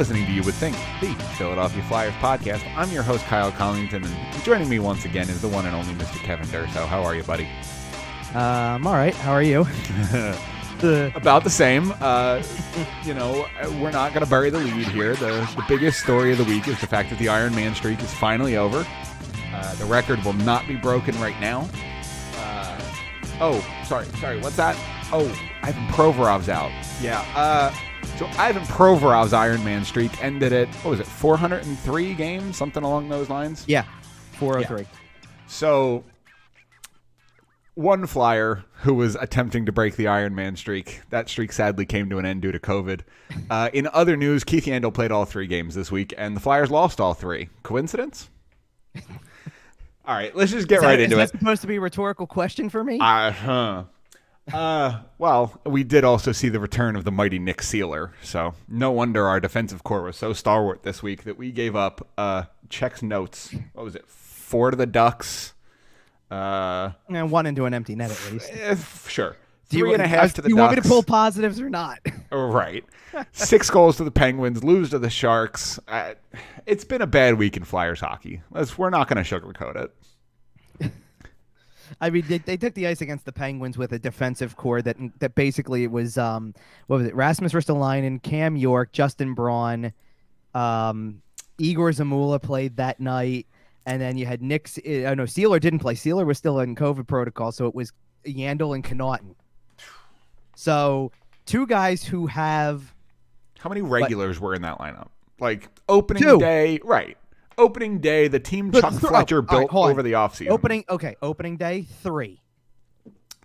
listening to You Would Think, the Philadelphia Flyers podcast. I'm your host, Kyle Collington, and joining me once again is the one and only Mr. Kevin Durso. How are you, buddy? I'm all right. How are you? About the same. We're not going to bury the lead here. The biggest story of the week is the fact that the Iron Man streak is finally over. The record will not be broken right now. Sorry. What's that? Oh, Ivan Provorov's out. Yeah. So Ivan Provorov's Iron Man streak ended at, 403 games? Something along those lines? Yeah, 403. Yeah. So one Flyer who was attempting to break the Iron Man streak, that streak sadly came to an end due to COVID. In other news, Keith Yandle played all 3 games this week, and the Flyers lost all 3. Coincidence? All right, let's just get right into it. Is that supposed to be a rhetorical question for me? Well, we did also see the return of the mighty Nick Seeler, so no wonder our defensive core was so stalwart this week that we gave up checks notes. What was it? 4 to the Ducks. And 1 into an empty net at least. Sure. 3.5 to the Ducks. You want me to pull positives or not? Right. 6 goals to the Penguins, lose to the Sharks. It's been a bad week in Flyers hockey. We're not going to sugarcoat it. I mean, they took the ice against the Penguins with a defensive core that basically it was Rasmus Ristolainen, Cam York, Justin Braun, Igor Zamula played that night, and then you had Seeler didn't play. Seeler was still in COVID protocol, so it was Yandle and Connaughton. So 2 guys who have how many regulars were in that lineup? Like opening day, right? Opening day, the team Chuck Fletcher built over the offseason. Opening day, 3.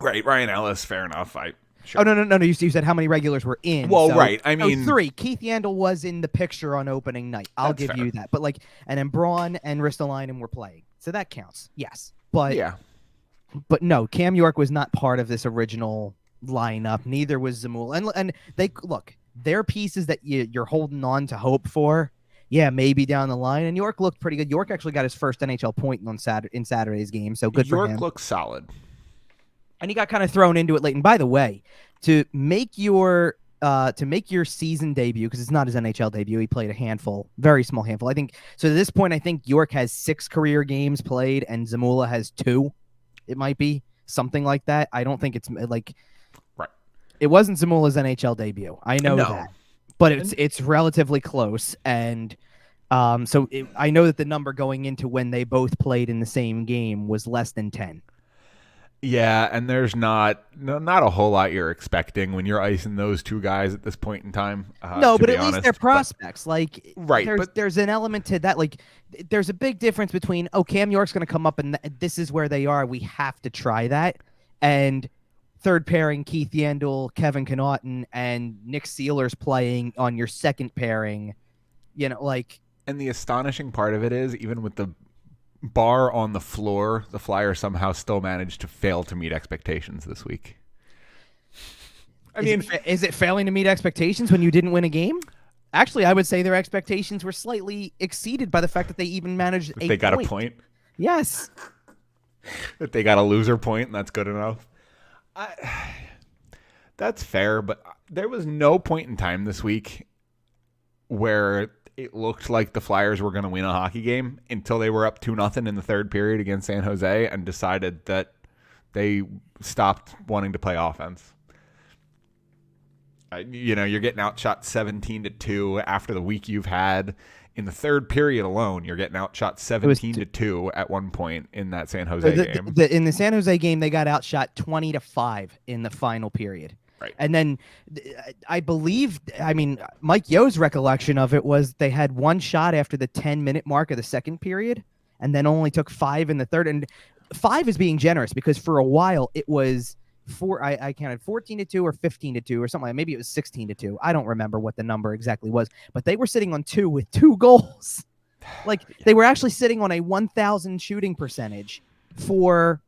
Right, Ryan Ellis, fair enough. Sure. Oh, no. You said how many regulars were in. Well, right. I mean, 3. Keith Yandle was in the picture on opening night. I'll give you that. But and then Braun and Ristolainen were playing. So that counts. Yes. But yeah. But no, Cam York was not part of this original lineup. Neither was Zamula. And they they're pieces that you're holding on to hope for. Yeah, maybe down the line. And York looked pretty good. York actually got his first NHL point in Saturday's game, so good for him. York looks solid. And he got kind of thrown into it late. And by the way, to make your season debut, because it's not his NHL debut, he played a handful, very small handful. I think so. At this point, I think York has 6 career games played, and Zamula has 2. It might be something like that. I don't think it's right. It wasn't Zamula's NHL debut. I know that. But it's relatively close, and I know that the number going into when they both played in the same game was less than 10. Yeah, and there's not a whole lot you're expecting when you're icing those 2 guys at this point in time. No, but at least they're prospects. But there's an element to that. There's a big difference between Cam York's going to come up and this is where they are. We have to try that, and third pairing, Keith Yandle, Kevin Connaughton, and Nick Seeler's playing on your second pairing, And the astonishing part of it is, even with the bar on the floor, the Flyers somehow still managed to fail to meet expectations this week. Is it failing to meet expectations when you didn't win a game? Actually, I would say their expectations were slightly exceeded by the fact that they even managed they got a point? Yes. That they got a loser point, and that's good enough. That's fair, but there was no point in time this week where it looked like the Flyers were going to win a hockey game until they were up 2-0 in the third period against San Jose and decided that they stopped wanting to play offense. You're getting outshot 17-2 after the week you've had. In the third period alone, you're getting outshot 17-2 at one point in that San Jose game. In the San Jose game, they got outshot 20-5 in the final period. Right. And then Mike Yo's recollection of it was they had 1 shot after the 10-minute mark of the second period and then only took 5 in the third. And 5 is being generous because for a while it was I counted 14-2 or 15-2 or something like that. Maybe it was 16-2. I don't remember what the number exactly was, but they were sitting on 2 with 2 goals. They were actually sitting on a 1,000 shooting percentage for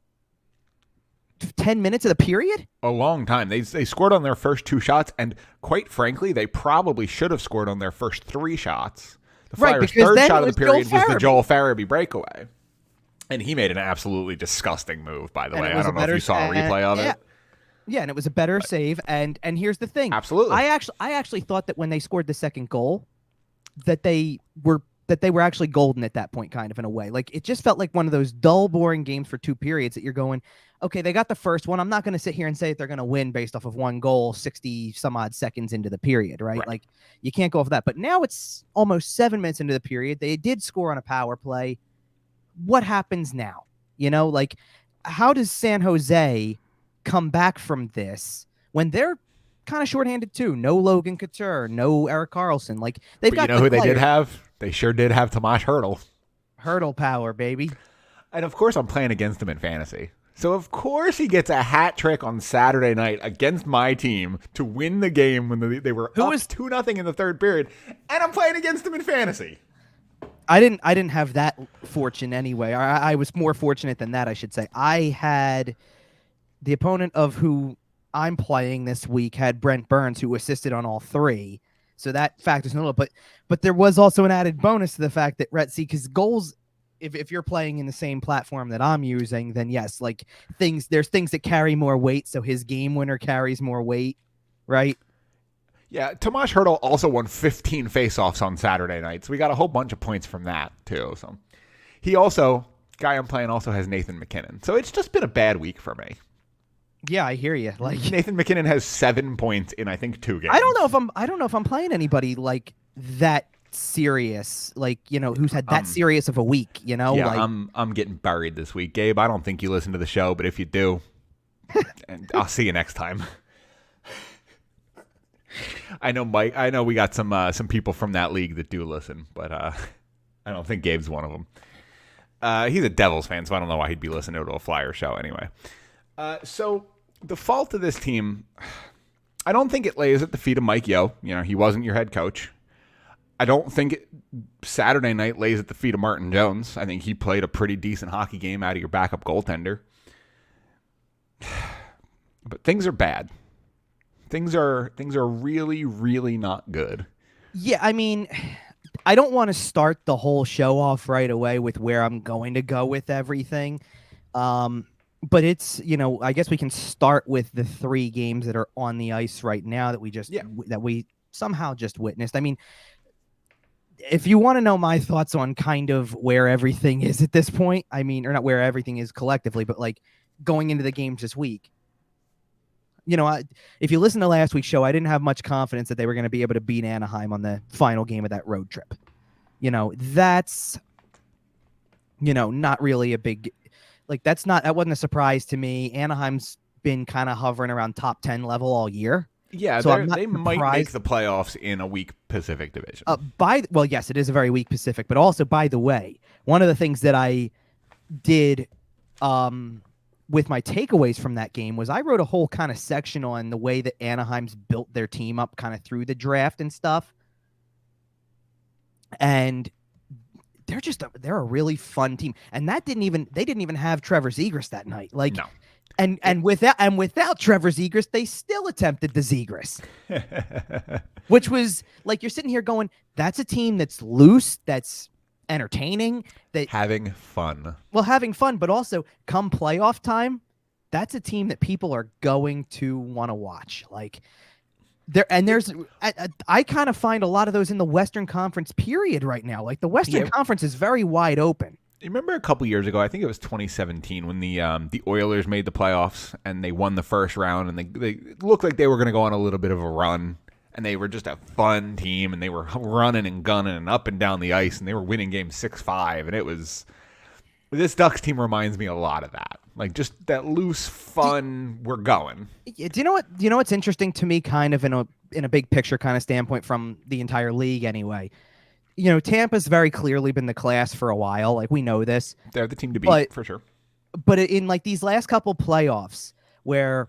10 minutes of the period. A long time. They scored on their first 2 shots, and quite frankly, they probably should have scored on their first 3 shots. The Flyers' third shot of the period was the Joel Farabee breakaway. And he made an absolutely disgusting move, by the way. I don't know if you saw a replay of it. Yeah, and it was a better save. And here's the thing. Absolutely. I actually thought that when they scored the second goal, that they were actually golden at that point, kind of in a way. Like it just felt like one of those dull, boring games for 2 periods that you're going, okay, they got the first one. I'm not going to sit here and say that they're going to win based off of one goal 60 some odd seconds into the period, right? Like you can't go off that. But now it's almost 7 minutes into the period. They did score on a power play. What happens now? Like how does San Jose come back from this when they're kind of shorthanded too? No Logan Couture, no Eric Carlson. Like they've got who they did have? They sure did have Tomas Hertl. Hurdle power, baby. And of course I'm playing against him in fantasy. So of course he gets a hat trick on Saturday night against my team to win the game when they were up 2-0 in the third period, and I'm playing against him in fantasy. I didn't have that fortune anyway. I was more fortunate than that, I should say. I had the opponent of who I'm playing this week had Brent Burns, who assisted on all 3. So that factors in a little. But there was also an added bonus to the fact that because goals, if you're playing in the same platform that I'm using, then yes, like there's things that carry more weight. So his game winner carries more weight, right? Yeah, Tomas Hertl also won 15 faceoffs on Saturday night, so we got a whole bunch of points from that too. So he also, guy I'm playing also has Nathan McKinnon. So it's just been a bad week for me. Yeah, I hear you. Like Nathan McKinnon has 7 points in I think 2 games. I don't know if I'm playing anybody like that serious, like who's had that serious of a week. Yeah, like, I'm getting buried this week, Gabe. I don't think you listen to the show, but if you do, and I'll see you next time. I know Mike. I know we got some people from that league that do listen, but I don't think Gabe's one of them. He's a Devils fan, so I don't know why he'd be listening to a Flyer show anyway. So the fault of this team, I don't think it lays at the feet of Mike Yeo. He wasn't your head coach. I don't think Saturday night lays at the feet of Martin Jones. I think he played a pretty decent hockey game out of your backup goaltender. But things are bad. Things are really, really not good. Yeah, I mean, I don't want to start the whole show off right away with where I'm going to go with everything. But it's, I guess we can start with the 3 games that are on the ice right now that we somehow just witnessed. I mean, if you want to know my thoughts on kind of where everything is at this point, I mean, or not where everything is collectively, but like going into the games this week. If you listen to last week's show, I didn't have much confidence that they were going to be able to beat Anaheim on the final game of that road trip. That's, not really a big, like, that wasn't a surprise to me. Anaheim's been kind of hovering around top 10 level all year. Yeah, so they might make the playoffs in a weak Pacific division. Well, yes, it is a very weak Pacific, but also, by the way, one of the things that I did, with my takeaways from that game was I wrote a whole kind of section on the way that Anaheim's built their team up kind of through the draft and stuff. And they're a really fun team. And they didn't even have Trevor Zegras that night. Like, no. And without Trevor Zegras, they still attempted the Zegras. Which was like, you're sitting here going, that's a team that's loose, that's entertaining, that having fun. Well, having fun, but also come playoff time, that's a team that people are going to want to watch. Like I kind of find a lot of those in the Western Conference period right now. Like the Western Conference is very wide open. You remember a couple years ago, I think it was 2017, when the Oilers made the playoffs and they won the first round, and they looked like they were going to go on a little bit of a run. And they were just a fun team, and they were running and gunning and up and down the ice, and they were winning games 6-5. And it was, this Ducks team reminds me a lot of that, like just that loose, fun. We're going. Do you know what? You know what's interesting to me, kind of in a big picture kind of standpoint from the entire league, anyway. Tampa's very clearly been the class for a while. Like we know this. They're the team to beat for sure. But in like these last couple playoffs, where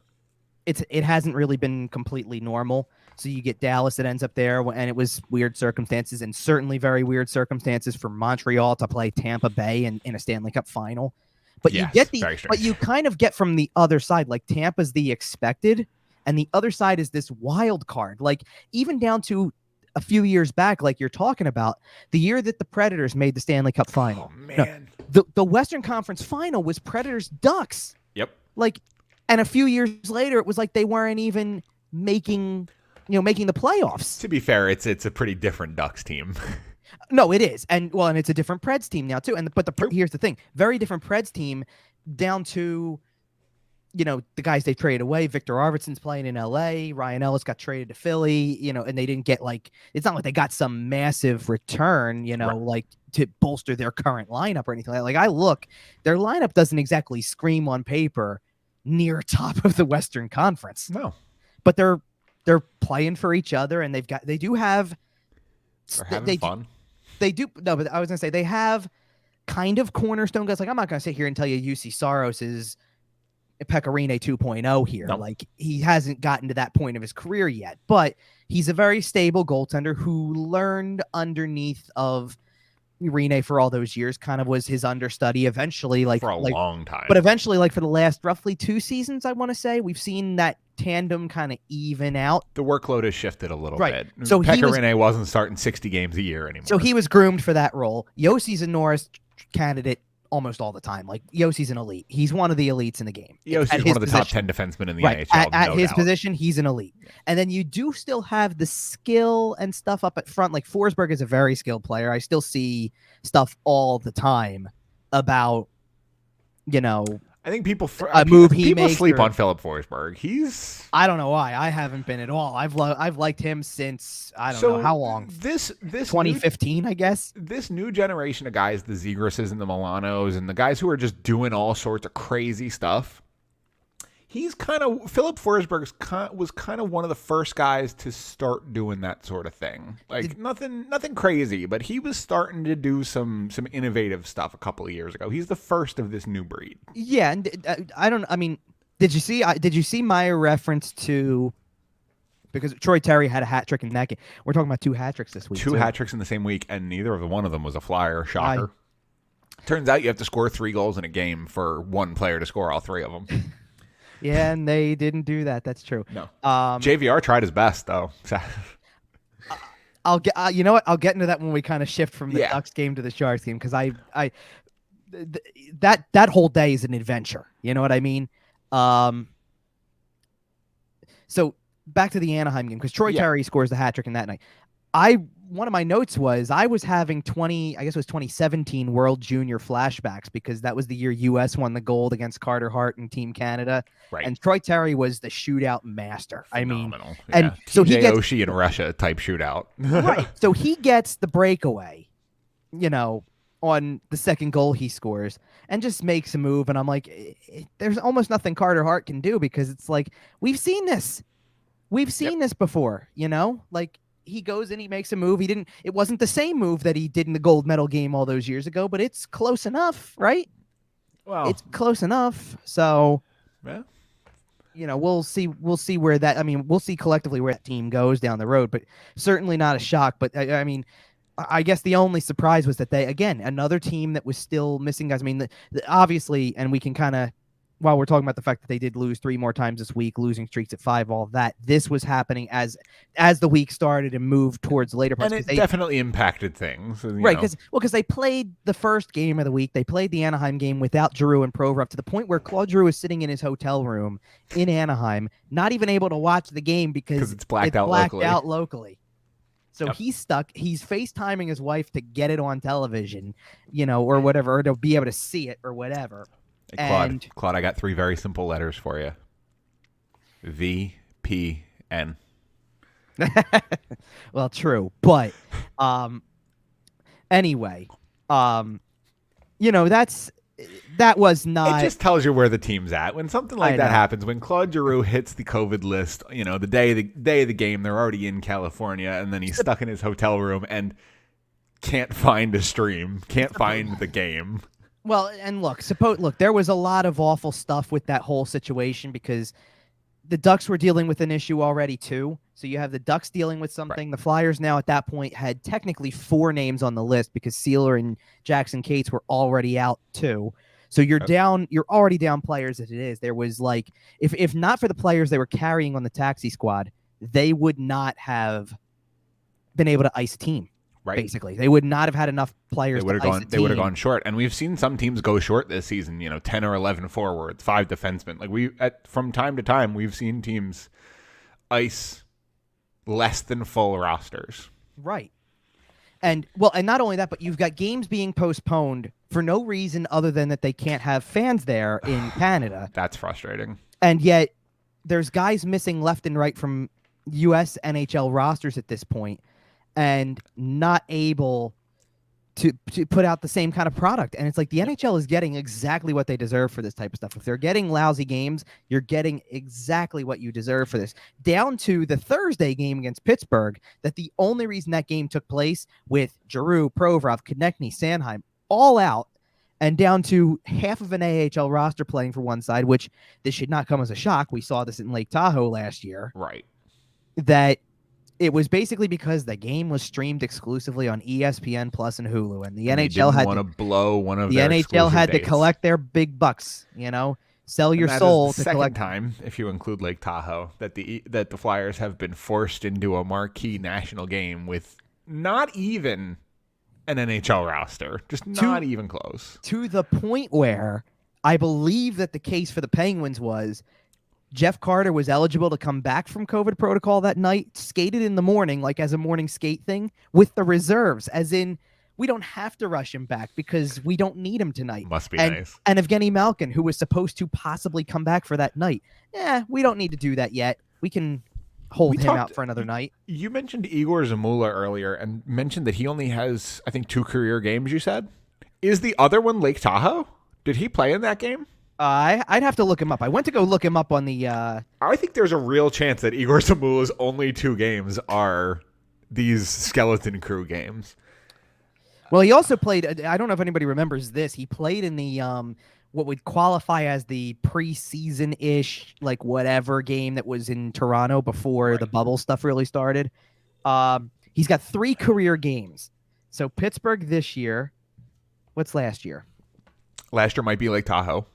it hasn't really been completely normal. So you get Dallas that ends up there, and it was weird circumstances, and certainly very weird circumstances for Montreal to play Tampa Bay in a Stanley Cup final. But you kind of get from the other side, like Tampa's the expected, and the other side is this wild card. Like even down to a few years back, like you're talking about, the year that the Predators made the Stanley Cup final. Oh man, the Western Conference final was Predators Ducks. Yep. Like, and a few years later, it was like they weren't even making making the playoffs. To be fair, it's a pretty different Ducks team. No, it is, and it's a different Preds team now too. Here's the thing: very different Preds team, down to the guys they traded away. Victor Arvidsson's playing in LA. Ryan Ellis got traded to Philly, and they didn't get it's not like they got some massive return, Right. like to bolster their current lineup or anything. Like I look, their lineup doesn't exactly scream on paper near top of the Western Conference. No. But they're playing for each other, and they do have They're having fun. They do. No, but I was going to say they have kind of cornerstone guys. Like, I'm not going to sit here and tell you UC Saros is Pecorine 2.0 here. No. Like, he hasn't gotten to that point of his career yet, but he's a very stable goaltender who learned underneath of Rene for all those years, kind of was his understudy eventually, for a long time. But eventually, for the last roughly 2 seasons, I want to say, we've seen that tandem kind of even out. The workload has shifted a little bit. So Pecorine wasn't starting 60 games a year anymore. So he was groomed for that role. Yossi's a Norris candidate almost all the time. Like, Yossi's an elite. He's one of the elites in the game. Yossi's one of the top 10 defensemen in the NHL. At his position, he's an elite. Yeah. And then you do still have the skill and stuff up at front. Like, Forsberg is a very skilled player. I still see stuff all the time about, I think people makes sleep on Philip Forsberg. I don't know why. I haven't been at all. I've liked him since I don't know how long. This 2015, I guess. This new generation of guys, the Zegrases and the Milanos, and the guys who are just doing all sorts of crazy stuff. Philip Forsberg was kind of one of the first guys to start doing that sort of thing. Like, nothing crazy, but he was starting to do some innovative stuff a couple of years ago. He's the first of this new breed. Yeah, and did you see my reference to, because Troy Terry had a hat trick in that game. We're talking about 2 hat tricks this week. 2 hat tricks in the same week, and neither of one of them was a Flyer. Shocker. Turns out you have to score 3 goals in a game for one player to score all 3 of them. Yeah, and they didn't do that. That's true. No. JVR tried his best, though. I'll get. You know what? I'll get into that when we kind of shift from the Ducks game to the Sharks game, because that whole day is an adventure. You know what I mean? So back to the Anaheim game, because Troy Terry scores the hat trick in that night. One of my notes was I was having 2017 World Junior flashbacks, because that was the year U.S. won the gold against Carter Hart and Team Canada. Right. And Troy Terry was the shootout master. Phenomenal. And so he gets Oshie in Russia type shootout. Right. So he gets the breakaway, on the second goal he scores, and just makes a move. And I'm like, there's almost nothing Carter Hart can do, because it's like, we've seen this. We've seen this before, like, he goes and he makes a move. It wasn't the same move that he did in the gold medal game all those years ago, but it's close enough, right? Well, it's close enough. So, yeah. We'll see where that, we'll see collectively where that team goes down the road, but certainly not a shock. But I guess the only surprise was that another team that was still missing guys. Obviously, and we can kind of, while we're talking about the fact that they did lose 3 more times this week, losing streaks at 5, all of that, this was happening as the week started and moved towards the later parts. And it definitely impacted things. Right, because they played the first game of the week. They played the Anaheim game without Giroux and Provorov, to the point where Claude Giroux is sitting in his hotel room in Anaheim, not even able to watch the game because it's blacked out locally. So he's stuck. He's FaceTiming his wife to get it on television, or whatever, or to be able to see it or whatever. Hey, Claude, I got 3 very simple letters for you. VPN. Well, true, but anyway, that was not. It just tells you where the team's at when something like that happens. When Claude Giroux hits the COVID list, the day of the game, they're already in California, and then he's stuck in his hotel room and can't find a stream, can't find the game. Well, and look, there was a lot of awful stuff with that whole situation, because the Ducks were dealing with an issue already too. So you have the Ducks dealing with something. Right. The Flyers now at that point had technically 4 names on the list, because Sealer and Jackson Cates were already out too. So you're already down players as it is. There was if not for the players they were carrying on the taxi squad, they would not have been able to ice a team. Right. Basically, they would not have had enough players. They would have gone short, and we've seen some teams go short this season. 10 or 11 forwards, 5 defensemen. From time to time, we've seen teams ice less than full rosters. Right. And not only that, but you've got games being postponed for no reason other than that they can't have fans there in Canada. That's frustrating. And yet there's guys missing left and right from US NHL rosters at this point and not able to put out the same kind of product. And it's like the NHL is getting exactly what they deserve for this type of stuff. If they're getting lousy games, you're getting exactly what you deserve for this. Down to the Thursday game against Pittsburgh, that the only reason that game took place with Giroux, Provorov, Konechny, Sanheim all out, and down to half of an AHL roster playing for one side, which this should not come as a shock. We saw this in Lake Tahoe last year. Right. That it was basically because the game was streamed exclusively on ESPN Plus and Hulu, and the NHL had to blow one of the their NHL had dates. to collect their big bucks. Sell your soul to collect. Time, if you include Lake Tahoe, that the Flyers have been forced into a marquee national game with not even an NHL roster, just not even close. To the point where I believe that the case for the Penguins was Jeff Carter was eligible to come back from COVID protocol that night, skated in the morning, like as a morning skate thing, with the reserves, as in we don't have to rush him back because we don't need him tonight. Must be nice. And Evgeny Malkin, who was supposed to possibly come back for that night. We don't need to do that yet. We can hold him out for another night. You mentioned Igor Zamula earlier and mentioned that he only has, I think, 2 career games, you said? Is the other one Lake Tahoe? Did he play in that game? I'd have to look him up. I went to go look him up on the... I think there's a real chance that Igor Zamula's only 2 games are these Skeleton Crew games. Well, he also played... I don't know if anybody remembers this. He played in the what would qualify as the preseason-ish, like whatever game that was in Toronto before the bubble stuff really started. He's got 3 career games. So Pittsburgh this year. What's last year? Last year might be Lake Tahoe.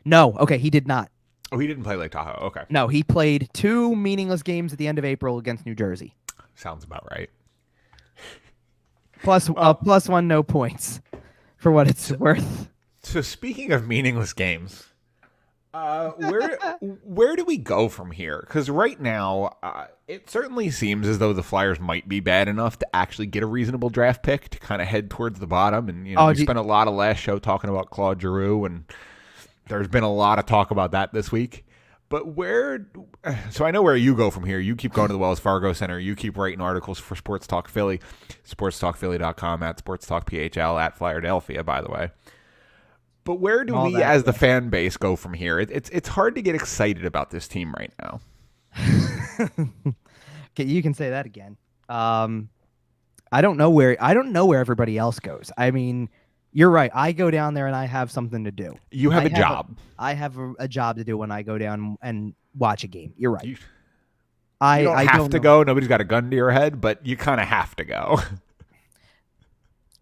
No, okay, he did not. Oh, he didn't play Lake Tahoe. Okay. No, he played 2 meaningless games at the end of April against New Jersey. Sounds about right. Plus 1 no points for what it's worth. So speaking of meaningless games, where do we go from here? Because right now, it certainly seems as though the Flyers might be bad enough to actually get a reasonable draft pick to kind of head towards the bottom. And we spent a lot of last show talking about Claude Giroux, and there's been a lot of talk about that this week. But so I know where you go from here. You keep going to the Wells Fargo Center. You keep writing articles for Sports Talk Philly, sportstalkphilly.com, at SportsTalkPHL, at Flyerdelphia, by the way. But where do we as the fan base go from here? It's hard to get excited about this team right now. Okay, you can say that again. I don't know where everybody else goes. I mean, you're right. I go down there and I have something to do. You have a job. I have a job to do when I go down and watch a game. You're right. You don't have to go. Nobody's got a gun to your head, but you kind of have to go.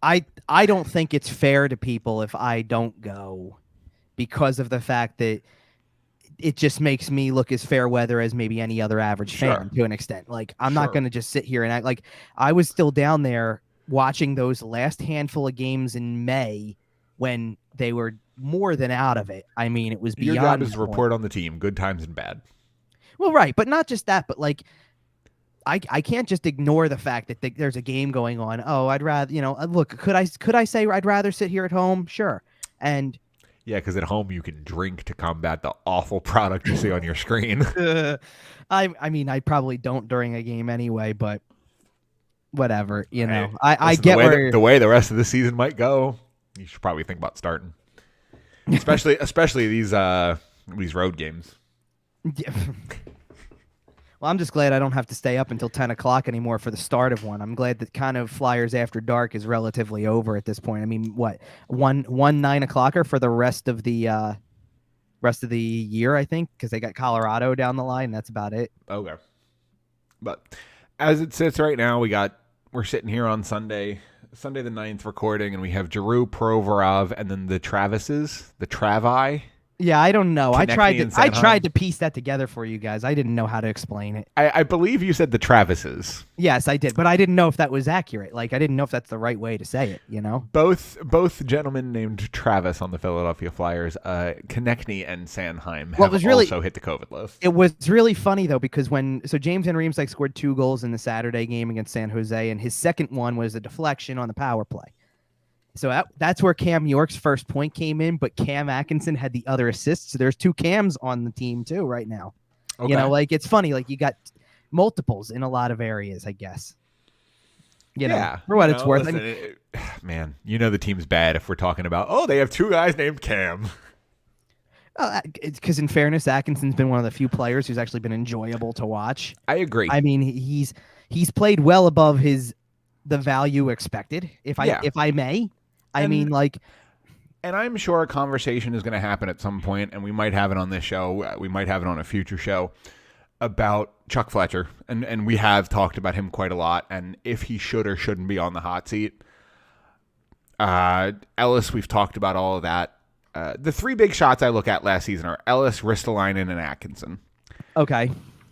I don't think it's fair to people if I don't go because of the fact that it just makes me look as fair weather as maybe any other average fan to an extent. Like, I'm not going to just sit here and act like I was still down there watching those last handful of games in May when they were more than out of it. I mean, it was beyond. Your job is to report on the team, good times and bad. Well, right. But not just that, but like, I can't just ignore the fact that there's a game going on. Oh, I'd rather, look, could I say I'd rather sit here at home? Sure. And yeah, because at home you can drink to combat the awful product you see on your screen. I mean, I probably don't during a game anyway, but wroever, Hey, I listen, get the way the rest of the season might go. You should probably think about starting, especially these road games. Yeah. Well, I'm just glad I don't have to stay up until 10 o'clock anymore for the start of one. I'm glad that kind of Flyers After Dark is relatively over at this point. I mean, what, one 9 o'clocker for the rest of the year, I think, because they got Colorado down the line. That's about it. Okay. But as it sits right now, we're sitting here on Sunday the 9th recording, and we have Giroux, Provorov, and then the Travises, the Travi. Yeah, I don't know. Konechny and I Sanheim? tried to piece that together for you guys. I didn't know how to explain it. I believe you said the Travises. Yes, I did, but I didn't know if that was accurate. Like, I didn't know if that's the right way to say it. You know? Both gentlemen named Travis on the Philadelphia Flyers, Konechny and Sanheim, Well, have it was really also hit the COVID list. it was really funny though because James Van Riemsdyk scored 2 goals in the Saturday game against San Jose, and his second one was a deflection on the power play. So that's where Cam York's first point came in, but Cam Atkinson had the other assists. So there's 2 Cams on the team too right now. Okay. You know, like it's funny, like you got multiples in a lot of areas, I guess. You know, for what it's worth. Listen, I mean, man, you know the team's bad if we're talking about, they have 2 guys named Cam. because in fairness, Atkinson's been one of the few players who's actually been enjoyable to watch. I agree. I mean, he's played well above the value expected, if I may. I mean, like, and I'm sure a conversation is going to happen at some point, and we might have it on this show. We might have it on a future show about Chuck Fletcher, and we have talked about him quite a lot, and if he should or shouldn't be on the hot seat. Ellis, we've talked about all of that. The 3 big shots I look at last season are Ellis, Ristolainen, and Atkinson. okay.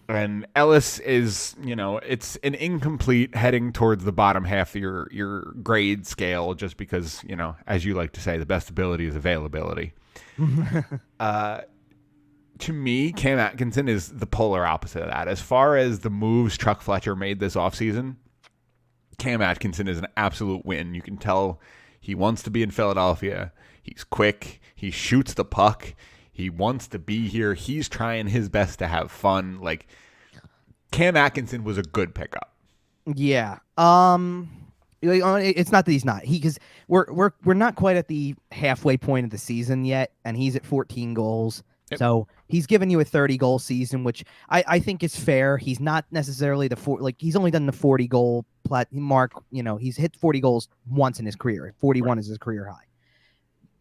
And Ellis is, it's an incomplete heading towards the bottom half of your grade scale just because, as you like to say, the best ability is availability. To me, Cam Atkinson is the polar opposite of that. As far as the moves Chuck Fletcher made this offseason, Cam Atkinson is an absolute win. You can tell he wants to be in Philadelphia. He's quick. He shoots the puck. He wants to be here. He's trying his best to have fun. Like, Cam Atkinson was a good pickup. Yeah. It's not that he's not. Because we're not quite at the halfway point of the season yet, and he's at 14 goals. Yep. So he's given you a 30-goal season, which I think is fair. He's not necessarily he's only done the 40-goal mark. He's hit 40 goals once in his career. 41 is his career high.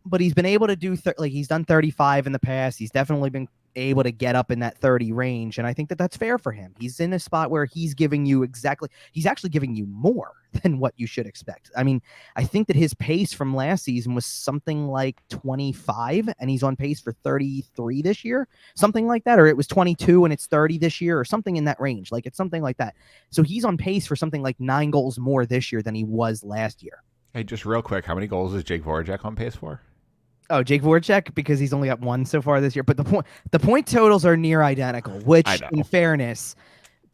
But he's been able to do he's done 35 in the past. He's definitely been able to get up in that 30 range, and I think that that's fair for him. He's in a spot where he's actually giving you more than what you should expect. I mean, I think that his pace from last season was something like 25, and he's on pace for 33 this year, something like that, or it was 22 and it's 30 this year, or something in that range. Like, it's something like that. So he's on pace for something like 9 goals more this year than he was last year. Hey, just real quick, how many goals is Jake Voracek on pace for? Oh, Jake Voracek, because he's only got 1 so far this year. But the point totals are near identical, which, in fairness,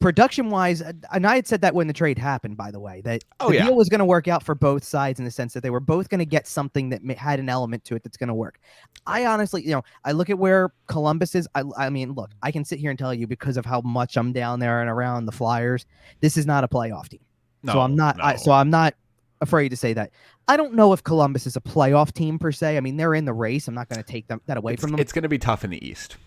production-wise, and I had said that when the trade happened, by the way, that the deal was going to work out for both sides in the sense that they were both going to get something that had an element to it that's going to work. I honestly, I look at where Columbus is. I mean, look, I can sit here and tell you because of how much I'm down there and around the Flyers, this is not a playoff team. No, so I'm not. No. I'm not afraid to say that. I don't know if Columbus is a playoff team per se. I mean, they're in the race. I'm not going to take that away from them. It's going to be tough in the East.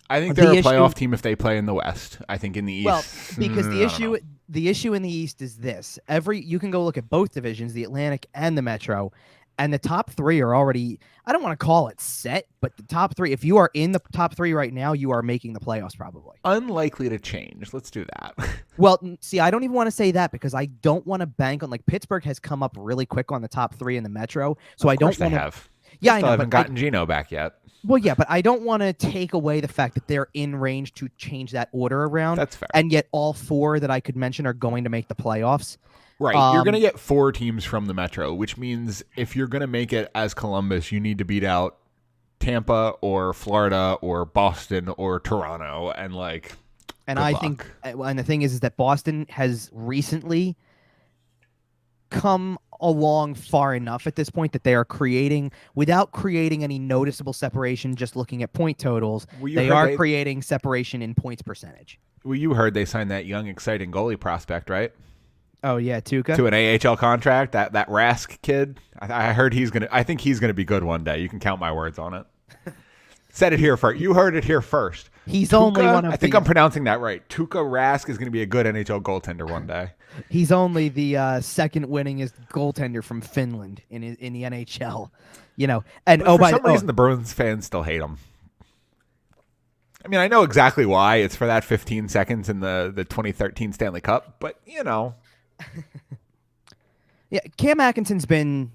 I think they're a playoff team if they play in the West. I think in the East. Well, because the issue in the East is this: you can go look at both divisions, the Atlantic and the Metro, and the top 3 are already. I don't want to call it set, but the top 3. If you are in the top 3 right now, you are making the playoffs probably. Unlikely to change. Let's do that. Well, see, I don't even want to say that because I don't want to bank on Pittsburgh has come up really quick on the top 3 in the Metro, so I don't want to. Have. Yeah, I know. Haven't gotten Gino back yet. Well, yeah, but I don't want to take away the fact that they're in range to change that order around. That's fair. And yet all 4 that I could mention are going to make the playoffs. Right. You're going to get 4 teams from the Metro, which means if you're going to make it as Columbus, you need to beat out Tampa or Florida or Boston or Toronto. And I think, and the thing is that Boston has recently come along far enough at this point that they are without creating any noticeable separation, just looking at point totals, they are creating separation in points percentage. Well, you heard they signed that young, exciting goalie prospect, right? Oh yeah, Tuukka. To an AHL contract, that Rask kid. I heard I think he's gonna be good one day. You can count my words on it. Said it here first. You heard it here first. He's Tuukka, only one of. I think I'm pronouncing that right. Tuukka Rask is gonna be a good NHL goaltender one day. He's only the second winningest goaltender from Finland in the NHL. And for some reason the Bruins fans still hate him. I mean, I know exactly why. It's for that 15 seconds in the 2013 Stanley Cup, but Yeah, Cam Atkinson's been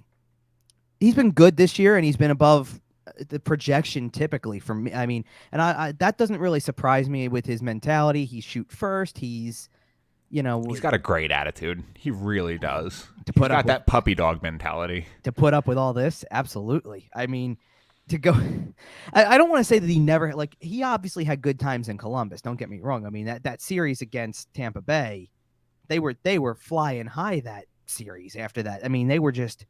good this year, and he's been above the projection typically for me. I mean, and I that doesn't really surprise me with his mentality. He's shoot first. He's He's got a great attitude. He really does. to He's put up got that puppy dog mentality. to put up with all this. Absolutely. I mean, to go, I don't want to say that he never he obviously had good times in Columbus. Don't get me wrong. I mean that series against Tampa Bay, they were flying high that series. After that, I mean they were just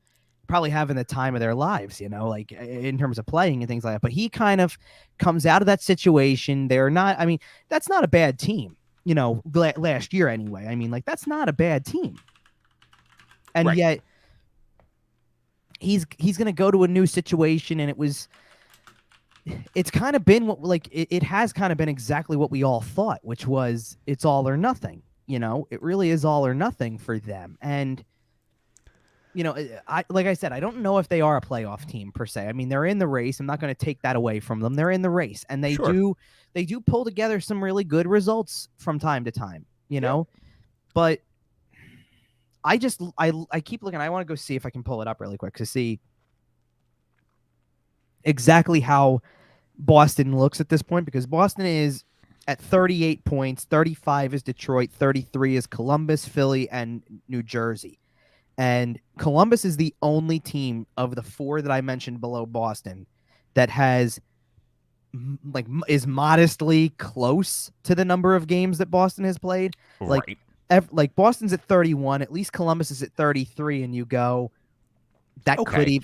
probably having the time of their lives, like in terms of playing and things like that. But he kind of comes out of that situation. They're not. I mean, that's not a bad team. Last year anyway. I mean, like that's not a bad team. And Right. yet he's going to go to a new situation, and it's kind of been it has kind of been exactly what we all thought, which was it's all or nothing. It really is all or nothing for them. And like I said, I don't know if they are a playoff team per se. I mean, they're in the race. I'm not going to take that away from them. They're in the race, and they do pull together some really good results from time to time, but I keep looking. I want to go see if I can pull it up really quick to see exactly how Boston looks at this point, because Boston is at 38 points, 35 is Detroit, 33 is Columbus, Philly, and New Jersey. And Columbus is the only team of the four that I mentioned below Boston that has is modestly close to the number of games that Boston has played. Right. Like Boston's at 31, at least Columbus is at 33, and you go, that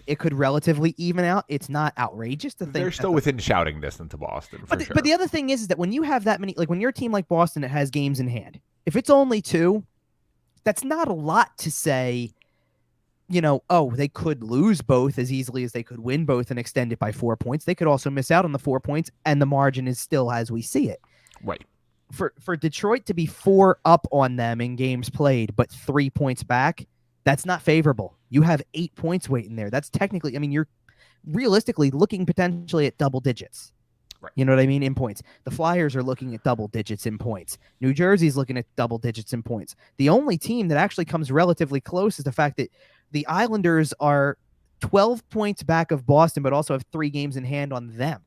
it could relatively even out. It's not outrageous to think they're still within shouting distance of Boston. Sure. But the other thing is that when you have that many, like when you're a team like Boston that has games in hand, if it's only 2, that's not a lot to say. They could lose both as easily as they could win both and extend it by 4 points. They could also miss out on the 4 points, and the margin is still as we see it. Right. For Detroit to be 4 up on them in games played, but 3 points back, that's not favorable. You have 8 points waiting there. That's technically, I mean, you're realistically looking potentially at double digits. Right. You know what I mean? In points. The Flyers are looking at double digits in points. New Jersey's looking at double digits in points. The only team that actually comes relatively close is the fact that the Islanders are 12 points back of Boston, but also have 3 games in hand on them.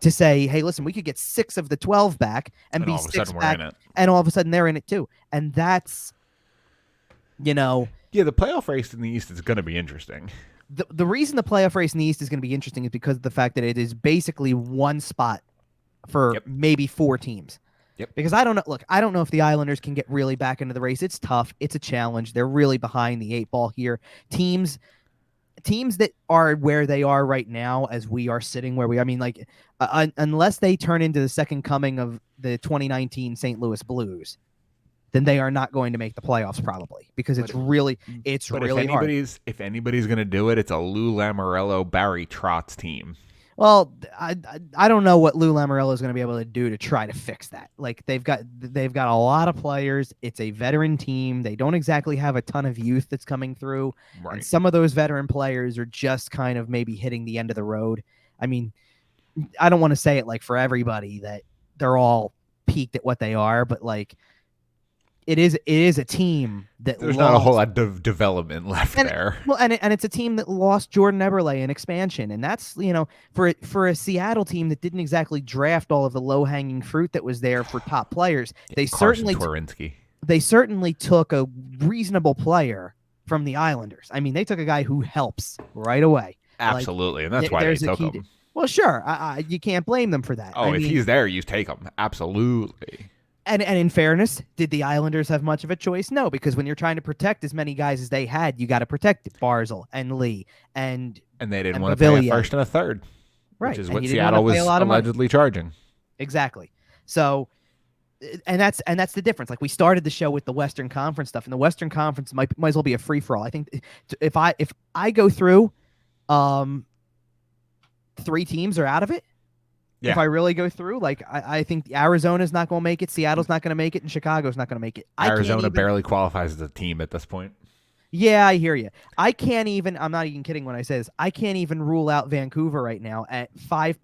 To say, hey, listen, we could get 6 of the 12 back and be 6 back, and all of a sudden they're in it too. And that's, Yeah, the playoff race in the East is going to be interesting. The reason the playoff race in the East is going to be interesting is because of the fact that it is basically one spot for maybe 4 teams. Yep. Because I don't know if the Islanders can get really back into the race. It's tough. It's a challenge. They're really behind the 8 ball here. Teams that are where they are right now, as we are sitting where we, I mean, like, unless they turn into the second coming of the 2019 St. Louis Blues, then they are not going to make the playoffs probably, because it's really hard. If anybody's going to do it, it's a Lou Lamoriello, Barry Trotz team. Well, I don't know what Lou Lamoriello is going to be able to do to try to fix that. Like they've got a lot of players. It's a veteran team. They don't exactly have a ton of youth that's coming through. Right. And some of those veteran players are just kind of maybe hitting the end of the road. I mean, I don't want to say it like for everybody that they're all peaked at what they are, but like it is a team that there's not a whole lot of development left there. Well, and it's a team that lost Jordan Eberle in expansion, and that's for a Seattle team that didn't exactly draft all of the low hanging fruit that was there for top players. They certainly took a reasonable player from the Islanders. I mean, they took a guy who helps right away. Absolutely, and that's why they took him. Well, sure, you can't blame them for that. Oh, if he's there, you take him. Absolutely. And in fairness, did the Islanders have much of a choice? No, because when you're trying to protect as many guys as they had, you got to protect Barzal and Lee and they didn't want to pay a first and a third, right? Which is what Seattle was allegedly charging. Exactly. So, and that's the difference. Like we started the show with the Western Conference stuff, and the Western Conference might as well be a free for all. I think if I go through, 3 teams are out of it. Yeah. If I really go through, like I think Arizona's not going to make it, Seattle's not going to make it, and Chicago's not going to make it. Arizona barely qualifies as a team at this point. Yeah, I hear you. I'm not even kidding when I say this. I can't even rule out Vancouver right now at 4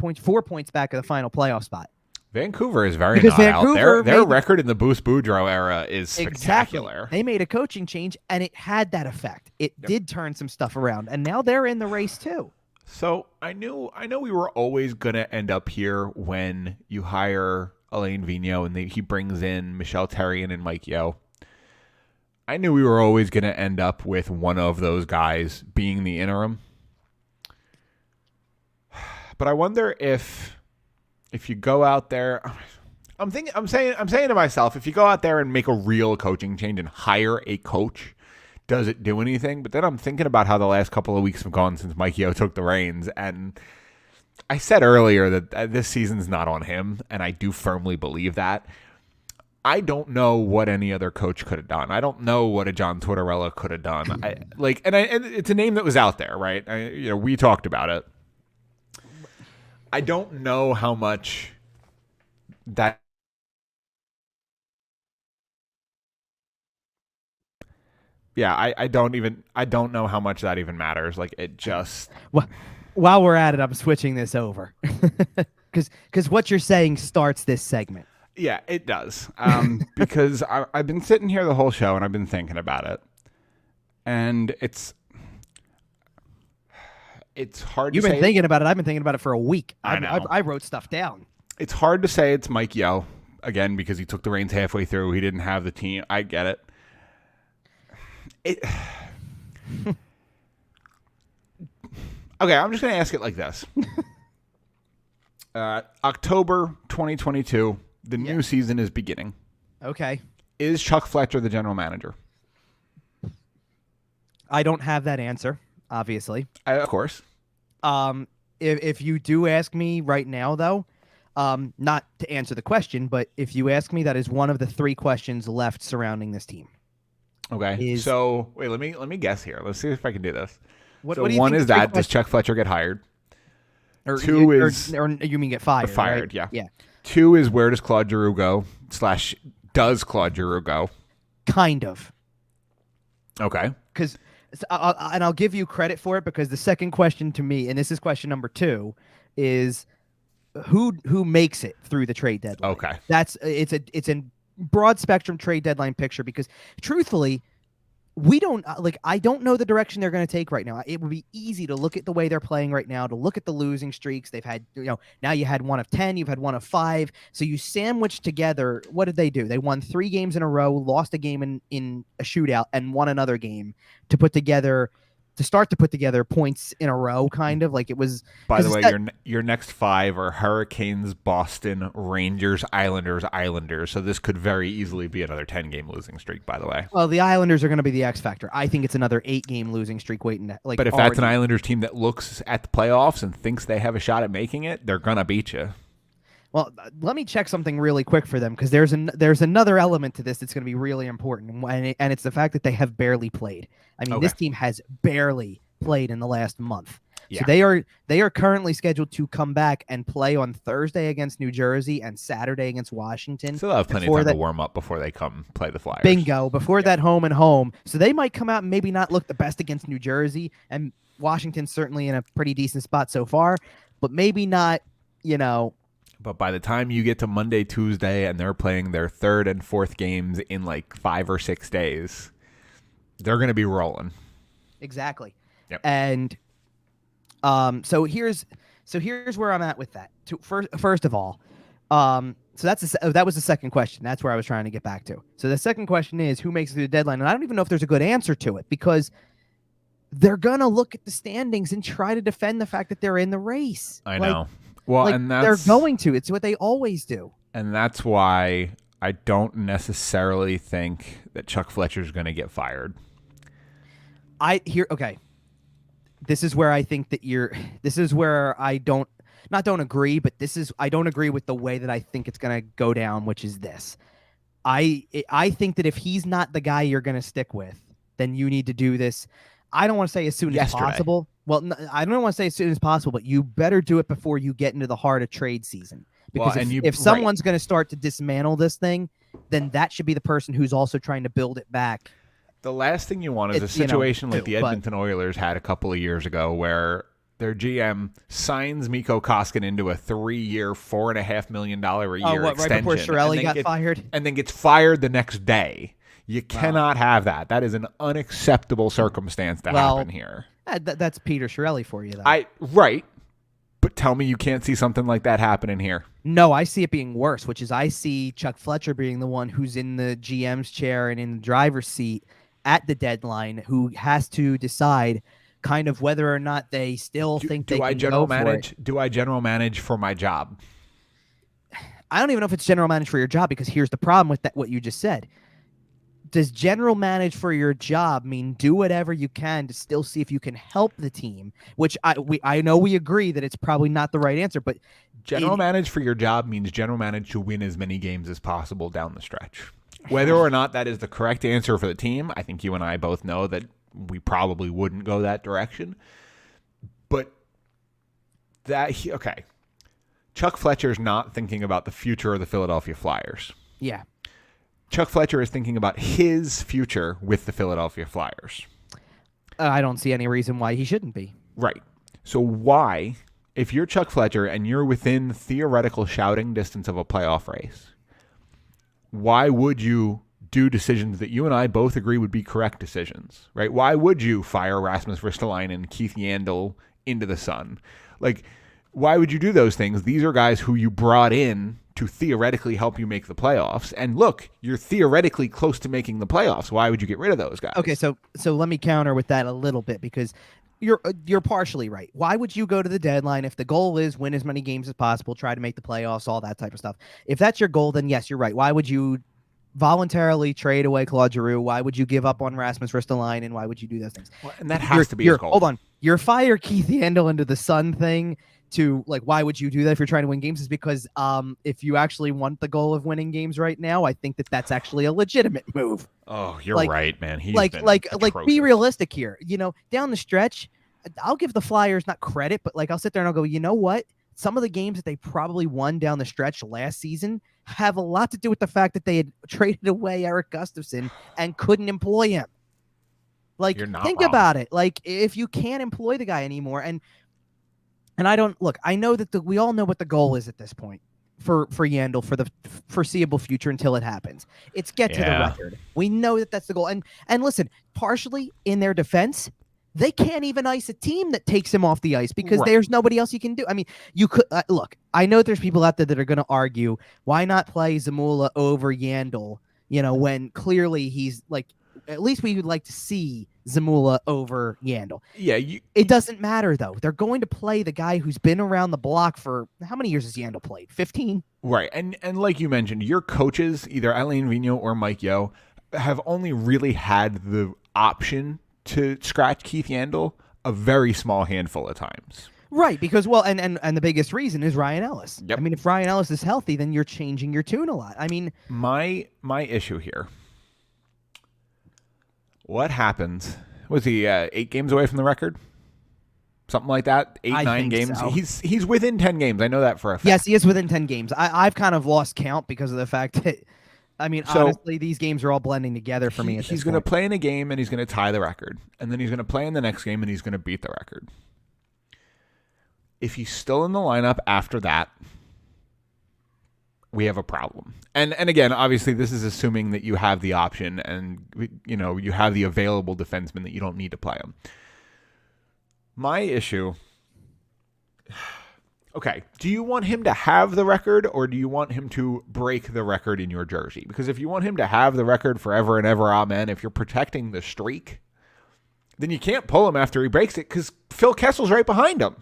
points back of the final playoff spot. Vancouver is very not out. Their record in the Bruce Boudreau era is spectacular. Exactly. They made a coaching change, and it had that effect. It did turn some stuff around, and now they're in the race too. So I know we were always gonna end up here when you hire Alain Vigneault and he brings in Michel Therrien and Mike Yeo. I knew we were always gonna end up with one of those guys being the interim. But I wonder if you go out there, I'm saying to myself, if you go out there and make a real coaching change and hire a coach, does it do anything? But then I'm thinking about how the last couple of weeks have gone since Mike Yeo took the reins, and I said earlier that this season's not on him, and I do firmly believe that. I don't know what any other coach could have done. I don't know what a John Tortorella could have done. And it's a name that was out there, right? We talked about it. I don't know how much that. Yeah, I don't know how much that even matters. Like, it just. Well, while we're at it, I'm switching this over because what you're saying starts this segment. Yeah, it does. Because I've been sitting here the whole show and I've been thinking about it, and it's hard. You've to been say thinking about it. I've been thinking about it for a week. I know. I wrote stuff down. It's hard to say it's Mike Yeo again because he took the reins halfway through. He didn't have the team. I get it. Okay, I'm just going to ask it like this. October 2022, the new season is beginning. Okay. Is Chuck Fletcher the general manager? I don't have that answer, obviously. Of course. If you do ask me right now, though, not to answer the question, but if you ask me, that is one of the 3 questions left surrounding this team. Okay. So wait, let me guess here. Let's see if I can do this. What do you one think is that does Chuck Fletcher get hired? Or 2 is or you mean get fired? Fired, right? yeah. 2 is where does Claude Giroux go? / does Claude Giroux go? Kind of. Okay. Because I'll give you credit for it because the second question to me, and this is question number 2, is who makes it through the trade deadline. Okay. It's a broad spectrum trade deadline picture because truthfully, I don't know the direction they're going to take right now. It would be easy to look at the way they're playing right now, to look at the losing streaks they've had. Now you had one of 10, you've had one of 5. So you sandwich together. What did they do? They won 3 games in a row, lost a game in a shootout, and won another game to start to put together points in a row, kind of like it was. By the way, your next 5 are Hurricanes, Boston, Rangers, Islanders. So this could very easily be another 10-game losing streak. By the way, well, the Islanders are going to be the X factor. I think it's another 8-game losing streak waiting. But if that's an Islanders team that looks at the playoffs and thinks they have a shot at making it, they're gonna beat you. Well, let me check something really quick for them because there's another element to this that's going to be really important, and it's the fact that they have barely played. I mean, This team has barely played in the last month. Yeah. So they are currently scheduled to come back and play on Thursday against New Jersey and Saturday against Washington. So they'll have plenty of time to warm up before they come play the Flyers. Bingo, before that home and home. So they might come out and maybe not look the best against New Jersey, and Washington's certainly in a pretty decent spot so far, but maybe not, But by the time you get to Monday, Tuesday, and they're playing their 3rd and 4th games in like 5 or 6 days, they're going to be rolling. Exactly. Yep. And so here's where I'm at with that. First of all, so that was the second question. That's where I was trying to get back to. So the second question is who makes it through the deadline, and I don't even know if there's a good answer to it because they're gonna look at the standings and try to defend the fact that they're in the race. I know. Well, and they're going to. It's what they always do. And that's why I don't necessarily think that Chuck Fletcher's going to get fired. Okay. This is where I think that this is where I don't agree, but I don't agree with the way that I think it's going to go down, which is this. I think that if he's not the guy you're going to stick with, then you need to do this. I don't want to say as soon as possible. Well, I don't want to say as soon as possible, but you better do it before you get into the heart of trade season. Because if someone's going to start to dismantle this thing, then that should be the person who's also trying to build it back. The last thing you want is a situation like the Edmonton Oilers had a couple of years ago where their GM signs Mikko Koskinen into a 3-year, $4.5 million a year extension. Right before Chiarelli got fired? And then gets fired the next day. You cannot have that. That is an unacceptable circumstance to happen here. That's Peter Chiarelli for you, though. Right, but tell me you can't see something like that happening here. No, I see it being worse, which is I see Chuck Fletcher being the one who's in the GM's chair and in the driver's seat at the deadline, who has to decide kind of whether or not they still think they can go for it. Do I general manage for my job? I don't even know if it's general manage for your job, because here's the problem with that, what you just said. Does general manage for your job mean do whatever you can to still see if you can help the team? Which I know we agree that it's probably not the right answer, but general manage for your job means general manage to win as many games as possible down the stretch. Whether or not that is the correct answer for the team, I think you and I both know that we probably wouldn't go that direction. But okay. Chuck Fletcher's not thinking about the future of the Philadelphia Flyers. Yeah. Chuck Fletcher is thinking about his future with the Philadelphia Flyers. I don't see any reason why he shouldn't be. Right. So why, if you're Chuck Fletcher and you're within theoretical shouting distance of a playoff race, why would you do decisions that you and I both agree would be correct decisions, right? Why would you fire Rasmus Ristolainen and Keith Yandel into the sun? Like, why would you do those things? These are guys who you brought in to theoretically help you make the playoffs. And look, you're theoretically close to making the playoffs. Why would you get rid of those guys? Okay, so let me counter with that a little bit, because you're partially right. Why would you go to the deadline if the goal is win as many games as possible, try to make the playoffs, all that type of stuff? If that's your goal, then yes, you're right. Why would you voluntarily trade away Claude Giroux? Why would you give up on Rasmus Ristolainen? And why would you do those things? Well, and that has to be your goal. Hold on. Your fire Keith Yandel into the sun thing to, like, why would you do that if you're trying to win games, is because if you actually want the goal of winning games right now, I think that's actually a legitimate move. Oh, you're right, man. He's like atrocious. Be realistic here. You know, down the stretch, I'll give the Flyers not credit, but like I'll sit there and I'll go, you know what? Some of the games that they probably won down the stretch last season have a lot to do with the fact that they had traded away Eric Gustafsson and couldn't employ him. Like, think about it. Like, if you can't employ the guy anymore, and I don't look, I know that we all know what the goal is at this point for Yandel for the foreseeable future until it happens. It's get to the record. We know that that's the goal. And listen, partially in their defense, they can't even ice a team that takes him off the ice because there's nobody else you can do. I mean, you could look, I know there's people out there that are going to argue, why not play Zamula over Yandel, you know, when clearly he's like, at least we would like to see Zamula over Yandel. Yeah. It doesn't matter, though. They're going to play the guy who's been around the block for how many years has Yandel played? 15? Right. And like you mentioned, your coaches, either Alain Vigneault or Mike Yeo, have only really had the option to scratch Keith Yandel a very small handful of times. Right, because, well, and the biggest reason is Ryan Ellis. Yep. I mean, if Ryan Ellis is healthy, then you're changing your tune a lot. I mean, my issue here, what happens? Was he 8 games away from the record? Something like that? 8, 9 games? So. He's within 10 games. I know that for a fact. Yes, he is within 10 games. I've kind of lost count because of the fact that, I mean, honestly, these games are all blending together for me. He's going to play in a game and he's going to tie the record. And then he's going to play in the next game and he's going to beat the record. If he's still in the lineup after that, we have a problem. And again, obviously, this is assuming that you have the option and, you know, you have the available defenseman that you don't need to play him. My issue... Okay, do you want him to have the record or do you want him to break the record in your jersey? Because if you want him to have the record forever and ever, amen, if you're protecting the streak, then you can't pull him after he breaks it because Phil Kessel's right behind him.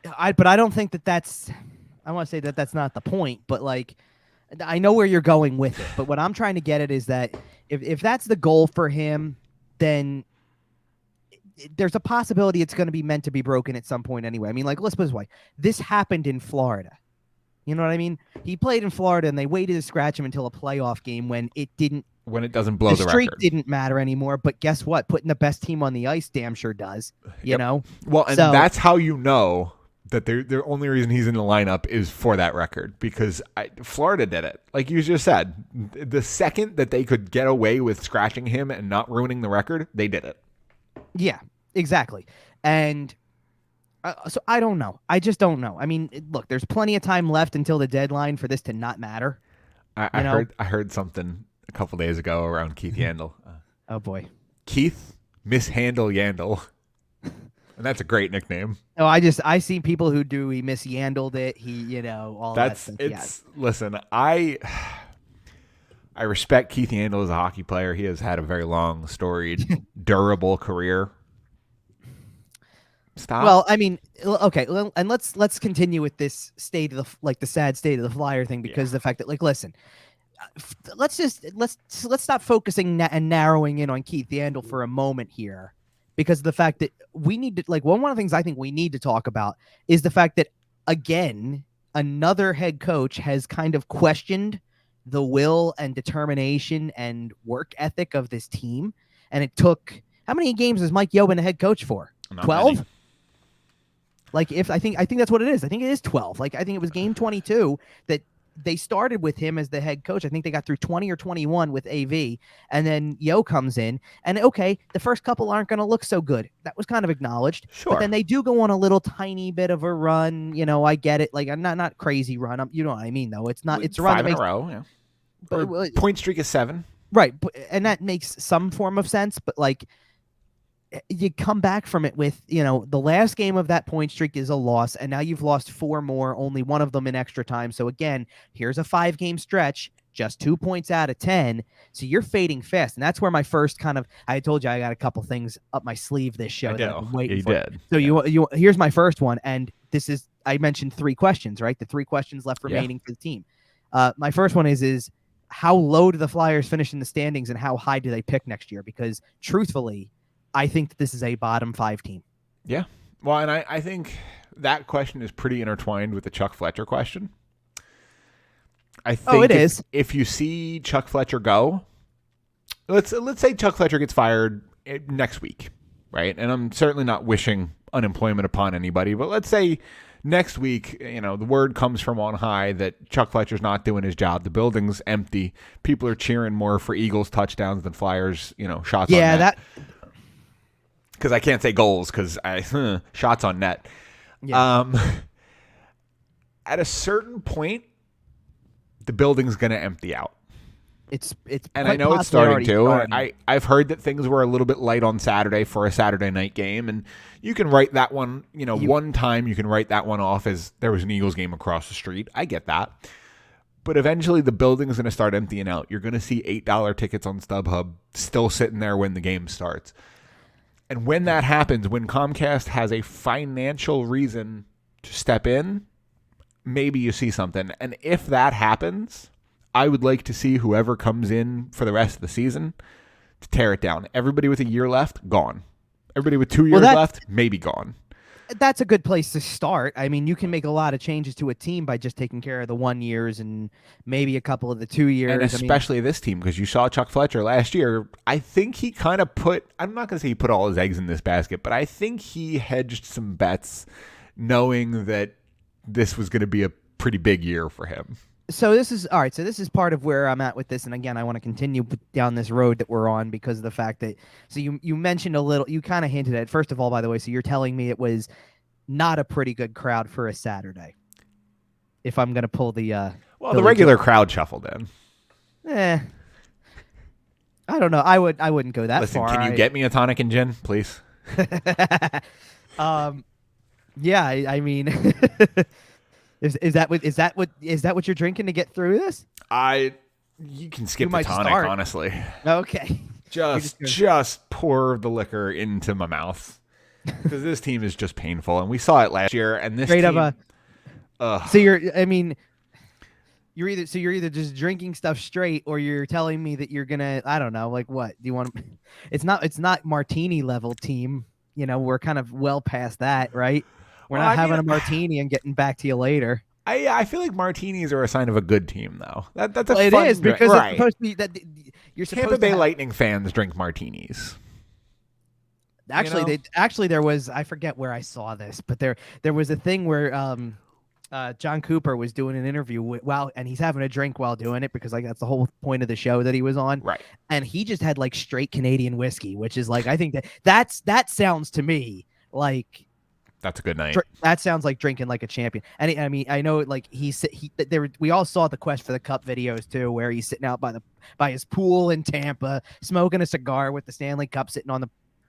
But I don't think that's... I want to say that that's not the point, but like, I know where you're going with it. But what I'm trying to get at is that if that's the goal for him, then there's a possibility it's going to be meant to be broken at some point anyway. I mean, like, let's put it this way. This happened in Florida. You know what I mean? He played in Florida, and they waited to scratch him until a playoff game when it doesn't blow the streak record. Didn't matter anymore. But guess what? Putting the best team on the ice damn sure does. You know? Well, and that's how you know that the only reason he's in the lineup is for that record, because Florida did it. Like you just said, the second that they could get away with scratching him and not ruining the record, they did it. Yeah, exactly. And so I don't know. I just don't know. I mean, look, there's plenty of time left until the deadline for this to not matter. I heard something a couple days ago around Keith Yandel. Oh, boy. Keith Mishandle Yandle. And that's a great nickname. Oh, I see people who do. He mishandled it. All that stuff. Listen, I respect Keith Yandle as a hockey player. He has had a very long, storied, durable career. Stop. Well, I mean, okay, and let's continue with this state of the sad state of the Flyer thing, because the fact that, listen, let's stop focusing and narrowing in on Keith Yandle for a moment here, because of the fact that we need to, one of the things I think we need to talk about is the fact that, again, another head coach has kind of questioned the will and determination and work ethic of this team. And it took, how many games has Mike Yeo been a head coach for? 12? I think that's what it is. I think it is 12. I think it was game 22 that they started with him as the head coach. I think they got through 20 or 21 with AV, and then Yo comes in, and okay, the first couple aren't going to look so good. That was kind of acknowledged. Sure. But then they do go on a little tiny bit of a run. I get it. Not crazy run. You know what I mean, though. It's not. It's a run 5 in a row. Yeah. But point streak is 7. Right, and that makes some form of sense. But you come back from it with, the last game of that point streak is a loss, and now you've lost 4 more, only one of them in extra time. So again, here's a 5-game stretch, just 2 points out of 10. So you're fading fast. And that's where my first I told you I got a couple things up my sleeve this show. That I've been waiting for. Did. So you here's my first one. And I mentioned 3 questions, right? The 3 questions left remaining for the team. My first one is how low do the Flyers finish in the standings, and how high do they pick next year? Because truthfully, I think that this is a bottom 5 team. Yeah. Well, and I think that question is pretty intertwined with the Chuck Fletcher question. I think it is. If you see Chuck Fletcher go, let's say Chuck Fletcher gets fired next week, right? And I'm certainly not wishing unemployment upon anybody, but let's say next week, the word comes from on high that Chuck Fletcher's not doing his job. The building's empty. People are cheering more for Eagles touchdowns than Flyers, shots on net. Yeah, that... Because I can't say goals because shots on net. Yeah. At a certain point, the building's going to empty out. It's and I know it's starting to. I've heard that things were a little bit light on Saturday for a Saturday night game, and you can write that one. One time you can write that one off as there was an Eagles game across the street. I get that. But eventually the building's going to start emptying out. You're going to see $8 tickets on StubHub still sitting there when the game starts. And when that happens, when Comcast has a financial reason to step in, maybe you see something. And if that happens, I would like to see whoever comes in for the rest of the season to tear it down. Everybody with a year left, gone. Everybody with 2 years left, maybe gone. That's a good place to start. I mean, you can make a lot of changes to a team by just taking care of the 1 years and maybe a couple of the 2 years. And especially this team, because you saw Chuck Fletcher last year. I think he kind of I'm not going to say he put all his eggs in this basket, but I think he hedged some bets knowing that this was going to be a pretty big year for him. So this is all right. So this is part of where I'm at with this, and again, I want to continue down this road that we're on because of the fact that. So you mentioned a little, you kind of hinted at. First of all, by the way, so you're telling me it was not a pretty good crowd for a Saturday. If I'm going to pull the the regular crowd shuffled in. I don't know. I wouldn't go that far. Can you get me a tonic and gin, please? Yeah, I mean. Is that what you're drinking to get through this? You can skip the tonic, honestly. Okay. Just pour the liquor into my mouth because this team is just painful, and we saw it last year. And this team, so you're either just drinking stuff straight, or you're telling me that you're gonna, I don't know, what do you want? It's not martini level team. We're kind of well past that, right? We're not having a martini and getting back to you later. I feel like martinis are a sign of a good team, though. That's it is because it's supposed to be that you're supposed Tampa Bay Lightning fans drink martinis. Actually, there was, I forget where I saw this, but there was a thing where John Cooper was doing an interview and he's having a drink while doing it because that's the whole point of the show that he was on. Right. And he just had straight Canadian whiskey, which is I think that sounds to me like. That's a good night. That sounds like drinking like a champion. And I mean, I know we all saw the Quest for the Cup videos too, where he's sitting out by his pool in Tampa, smoking a cigar with the Stanley Cup sitting on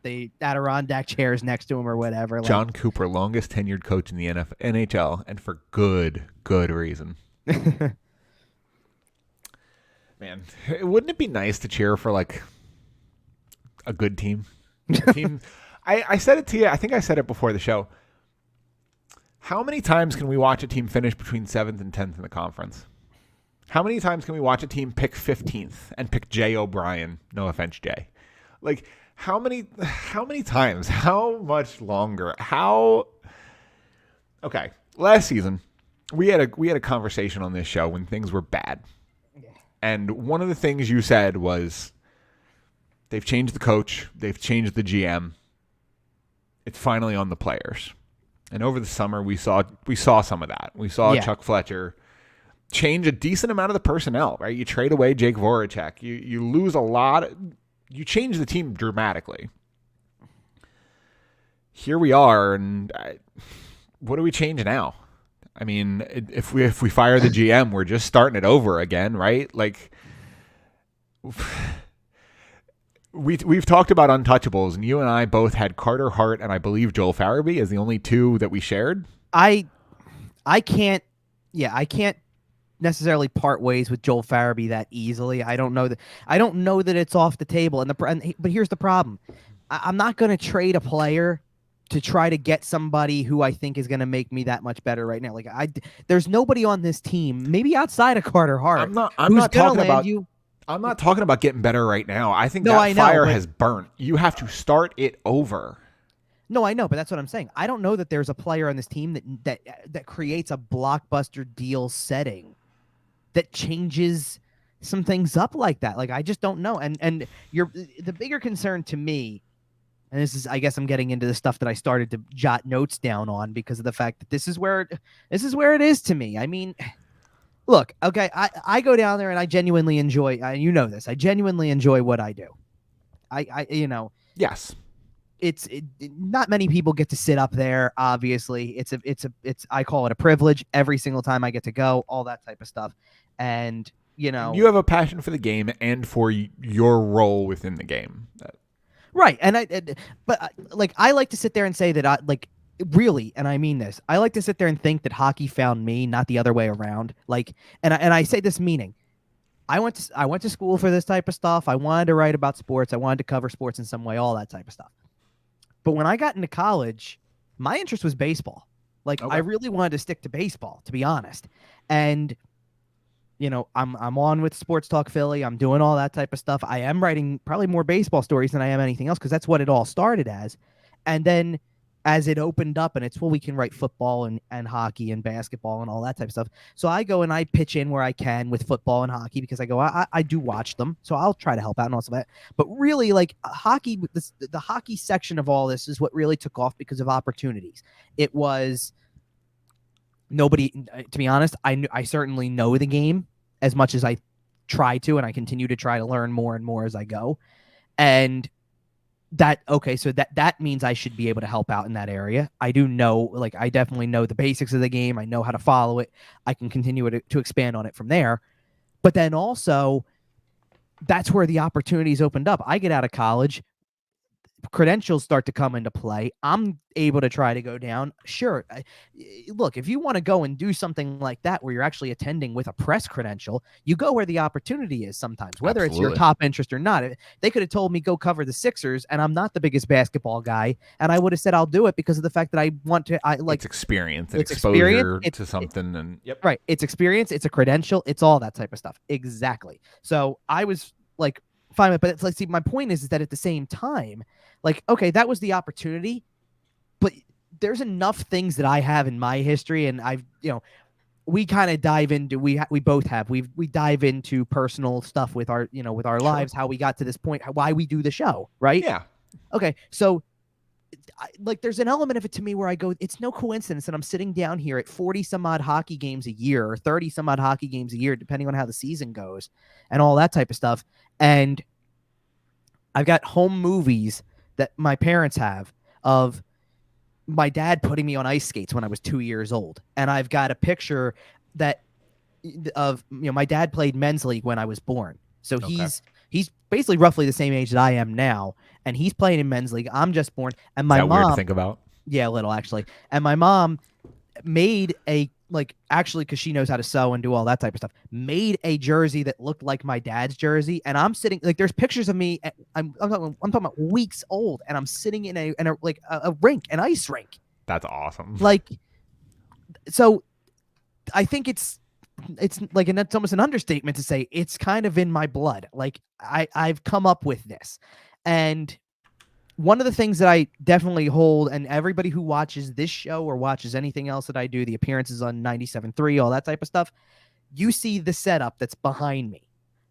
the Adirondack chairs next to him or whatever. Like, John Cooper, longest tenured coach in the NHL, and for good reason. Man, wouldn't it be nice to cheer for like a good team? A team. I said it to you. I think I said it before the show. How many times can we watch a team finish between 7th and 10th in the conference? How many times can we watch a team pick 15th and pick Jay O'Brien? No offense, Jay. Like, how many times? How much longer? Okay, last season we had a conversation on this show when things were bad. And one of the things you said was they've changed the coach, they've changed the GM. It's finally on the players. And over the summer we saw some of that. We saw Chuck Fletcher change a decent amount of the personnel, right? You trade away Jake Voracek. You lose a lot. You change the team dramatically. Here we are, and what do we change now? I mean, if we fire the GM, we're just starting it over again, right? Like, we've talked about untouchables, and you and I both had Carter Hart and I believe Joel Farabee as the only two that we shared. I can't necessarily part ways with Joel Farabee that easily. I don't know that it's off the table. But here's the problem: I'm not going to trade a player to try to get somebody who I think is going to make me that much better right now. Like, there's nobody on this team, maybe outside of Carter Hart. I'm not talking about getting better right now. I think fire has burnt. You have to start it over. No, I know, but that's what I'm saying. I don't know that there's a player on this team that creates a blockbuster deal setting that changes some things up like that. Like, I just don't know. And the bigger concern to me, and this is, I guess I'm getting into the stuff that I started to jot notes down on because of the fact that this is where it is to me. I mean, look, okay, I go down there and I genuinely enjoy, you know this, I genuinely enjoy what I do. Yes. Not many people get to sit up there. Obviously, it's I call it a privilege every single time I get to go, all that type of stuff. And, you have a passion for the game and for your role within the game. Right. And I like to sit there and say that really, and I mean this, I like to sit there and think that hockey found me, not the other way around. Like, and I say this meaning, I went to school for this type of stuff. I wanted to write about sports. I wanted to cover sports in some way, all that type of stuff. But when I got into college, my interest was baseball. Like, okay. I really wanted to stick to baseball, to be honest. And, I'm on with Sports Talk Philly. I'm doing all that type of stuff. I am writing probably more baseball stories than I am anything else because that's what it all started as. And then as it opened up and we can write football and hockey and basketball and all that type of stuff. So I go and I pitch in where I can with football and hockey because I do watch them. So I'll try to help out and also that. But really, like, hockey, the hockey section of all this is what really took off because of opportunities. It was nobody, to be honest, I certainly know the game as much as I try to, and I continue to try to learn more and more as I go. And so that means I should be able to help out in that area. I do know, like, I definitely know the basics of the game. I know how to follow it. I can continue to expand on it from there. But then also, that's where the opportunities opened up. I get out of college, credentials start to come into play. I'm able to try to go down. Sure. Look, if you want to go and do something like that where you're actually attending with a press credential, you go where the opportunity is sometimes, whether Absolutely. It's your top interest or not. They could have told me go cover the Sixers, and I'm not the biggest basketball guy, and I would have said I'll do it because of the fact that I want to. It's experience and exposure to something. And yep. Right. It's experience. It's a credential. It's all that type of stuff. Exactly. So I was like, fine, but let's see. My point is that at the same time, like, okay, that was the opportunity, but there's enough things that I have in my history, and I've, we kind of dive into, we both have, we dive into personal stuff with our, with our lives, how we got to this point, why we do the show, right? Yeah. Okay, so there's an element of it to me where I go, it's no coincidence that I'm sitting down here at 40 some odd hockey games a year or 30 some odd hockey games a year, depending on how the season goes and all that type of stuff. And I've got home movies that my parents have of my dad putting me on ice skates when I was 2 years old. And I've got a picture of my dad played men's league when I was born. So He's basically roughly the same age that I am now, and he's playing in men's league. I'm just born, and Is my that weird to mom, think about? yeah, a little actually, and my mom made a actually because she knows how to sew and do all that type of stuff, made a jersey that looked like my dad's jersey, and I'm sitting like there's pictures of me. I'm talking about weeks old, and I'm sitting in a rink, an ice rink. That's awesome. Like, so I think it's like, and that's almost an understatement to say it's kind of in my blood. Like I've come up with this, and one of the things that I definitely hold, and everybody who watches this show or watches anything else that I do, the appearances on 97.3, all that type of stuff, you see the setup that's behind me.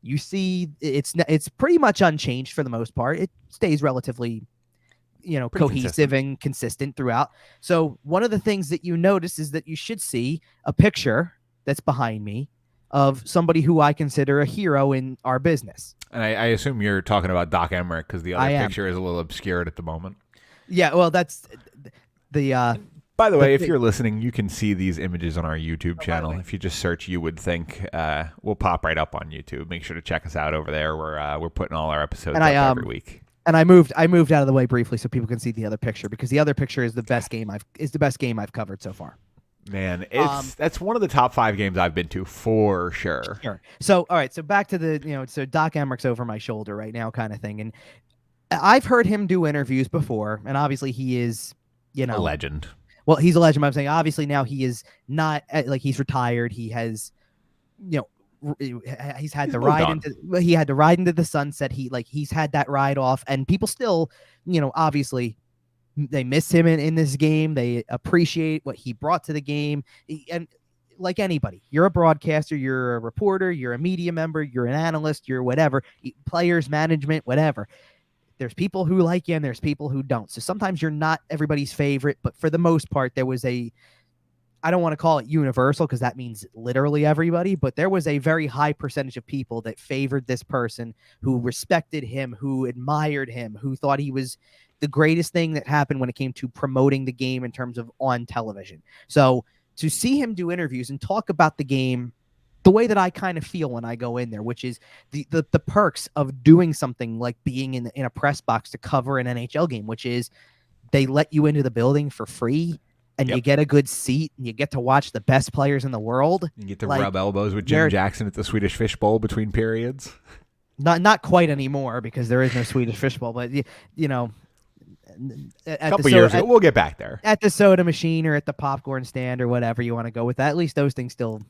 You see it's pretty much unchanged for the most part. It stays relatively, Pretty cohesive consistent. and consistent throughout. So one of the things that you notice is that you should see a picture that's behind me of somebody who I consider a hero in our business. And I assume you're talking about Doc Emmerich because the other I am. picture is a little obscured at the moment. Yeah, well, that's the By the way, if thing- you're listening, you can see these images on our YouTube channel. If you just search "You Would Think," we'll pop right up on YouTube. Make sure to check us out over there. We're putting all our episodes And up I, every week. and I moved out of the way briefly so people can see the other picture, because the other picture is the best game I've covered so far. Man, that's one of the top 5 games I've been to for sure. Sure. So, all right. So back to the, so Doc Emmerich's over my shoulder right now kind of thing. And I've heard him do interviews before, and obviously he is, A legend. Well, he's a legend. But I'm saying obviously now he is not, like, he's retired. He has, he's had He's to moved ride on. he had to ride into the sunset. He's had that ride off, and people still, obviously they miss him in this game. They appreciate what he brought to the game. And like anybody, you're a broadcaster, you're a reporter, you're a media member, you're an analyst, you're whatever, players, management, whatever. There's people who like you and there's people who don't. So sometimes you're not everybody's favorite, but for the most part, there was I don't want to call it universal because that means literally everybody, but there was a very high percentage of people that favored this person, who respected him, who admired him, who thought he was the greatest thing that happened when it came to promoting the game in terms of on television. So to see him do interviews and talk about the game the way that I kind of feel when I go in there, which is the perks of doing something like being in a press box to cover an NHL game, which is they let you into the building for free, and you get a good seat, and you get to watch the best players in the world. You get to rub elbows with Jim Jackson at the Swedish Fish Bowl between periods. Not quite anymore, because there is no Swedish Fish Bowl, but a couple years ago, we'll get back there. At the soda machine or at the popcorn stand or whatever you want to go with that. At least those things still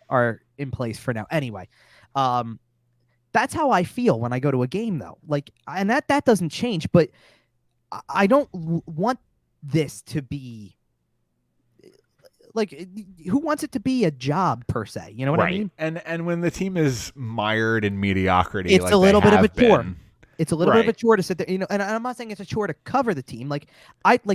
are in place for now. Anyway, that's how I feel when I go to a game, though. Like, and that doesn't change, but I don't want this to be like, who wants it to be a job per se? You know what I mean? And when the team is mired in mediocrity, it's a little bit of a chore. Been, It's a little bit of a chore to sit there, and I'm not saying it's a chore to cover the team. Like,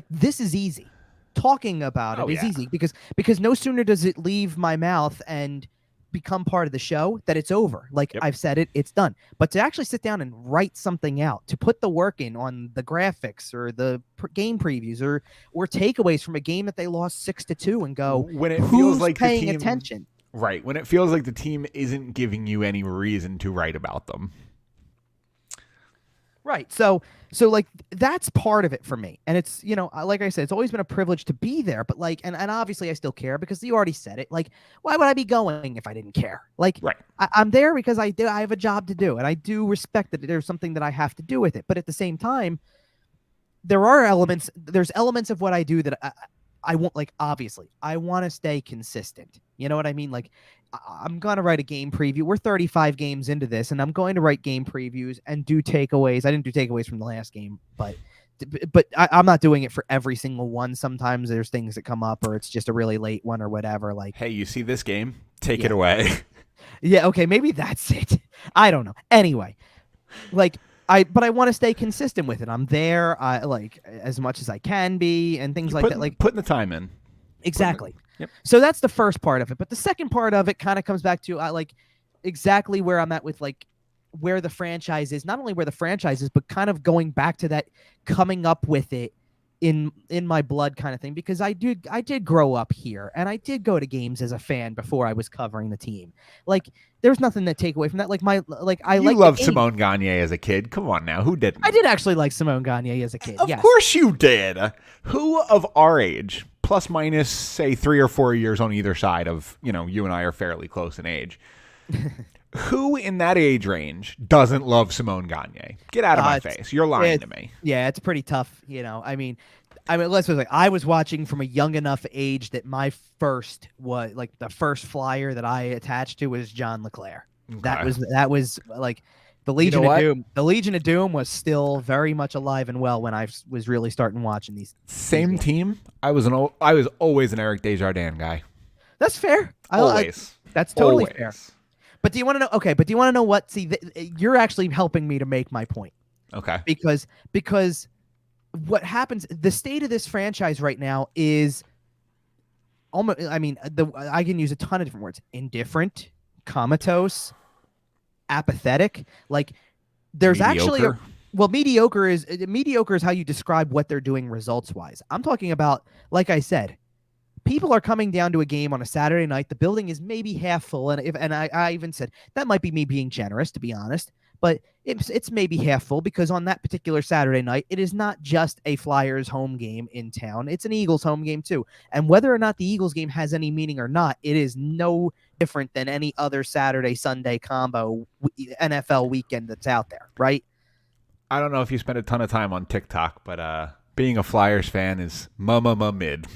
this is easy. Talking about it is easy because no sooner does it leave my mouth and become part of the show that it's over. Like, I've said it, it's done. But to actually sit down and write something out, to put the work in on the graphics or the game previews or takeaways from a game that they lost 6-2 and go, when it who's feels like paying the team, attention? Right. When it feels like the team isn't giving you any reason to write about them. Right. So like, that's part of it for me. And it's, like I said, it's always been a privilege to be there, but like, and obviously I still care because you already said it. Like, why would I be going if I didn't care? Like, I'm there because I have a job to do, and I do respect that there's something that I have to do with it. But at the same time, there's elements of what I do that I won't, like, obviously I want to stay consistent. You know what I mean? Like, I'm going to write a game preview. We're 35 games into this, and I'm going to write game previews and do takeaways. I didn't do takeaways from the last game, but I'm not doing it for every single one. Sometimes there's things that come up, or it's just a really late one or whatever. Like, hey, you see this game? Take it away. Yeah, okay, maybe that's it. I don't know. Anyway, like, but I want to stay consistent with it. I'm there, like, as much as I can be, and things like that. Like, putting the time in. Exactly. Yep. So that's the first part of it. But the second part of it kind of comes back to like exactly where I'm at with, like, where the franchise is, not only where the franchise is, but kind of going back to that, coming up with it in my blood kind of thing, because I did grow up here and I did go to games as a fan before I was covering the team. Like there's nothing to take away from that. Like I You like the loved game. Simone Gagne as a kid. Come on now. Who didn't? I did actually like Simone Gagne as a kid. Of Yes. course you did. Who of our age, plus minus, say 3 or 4 years on either side of, you and I are fairly close in age. Who in that age range doesn't love Simone Gagne? Get out of my face. You're lying to me. Yeah, it's pretty tough. I mean, let's say I was watching from a young enough age that my first was like the first flyer that I attached to was John Leclerc. Okay. That was like the Legion of Doom. The Legion of Doom was still very much alive and well when I was really starting watching these. Same team. I was always an Eric Desjardins guy. That's fair. Always. That's totally Always. fair. But do you want to know? Okay, but do you want to know what? See, you're actually helping me to make my point. Okay. Because what happens? The state of this franchise right now is almost. I mean, I can use a ton of different words: indifferent, comatose, apathetic. Like there's mediocre. mediocre is how you describe what they're doing results wise. I'm talking about, like I said, people are coming down to a game on a Saturday night. The building is maybe half full, and I even said that might be me being generous, to be honest, but it's maybe half full because on that particular Saturday night, it is not just a Flyers home game in town. It's an Eagles home game too. And whether or not the Eagles game has any meaning or not, it is no different than any other Saturday, Sunday combo NFL weekend that's out there, right? I don't know if you spend a ton of time on TikTok, but being a Flyers fan is mid.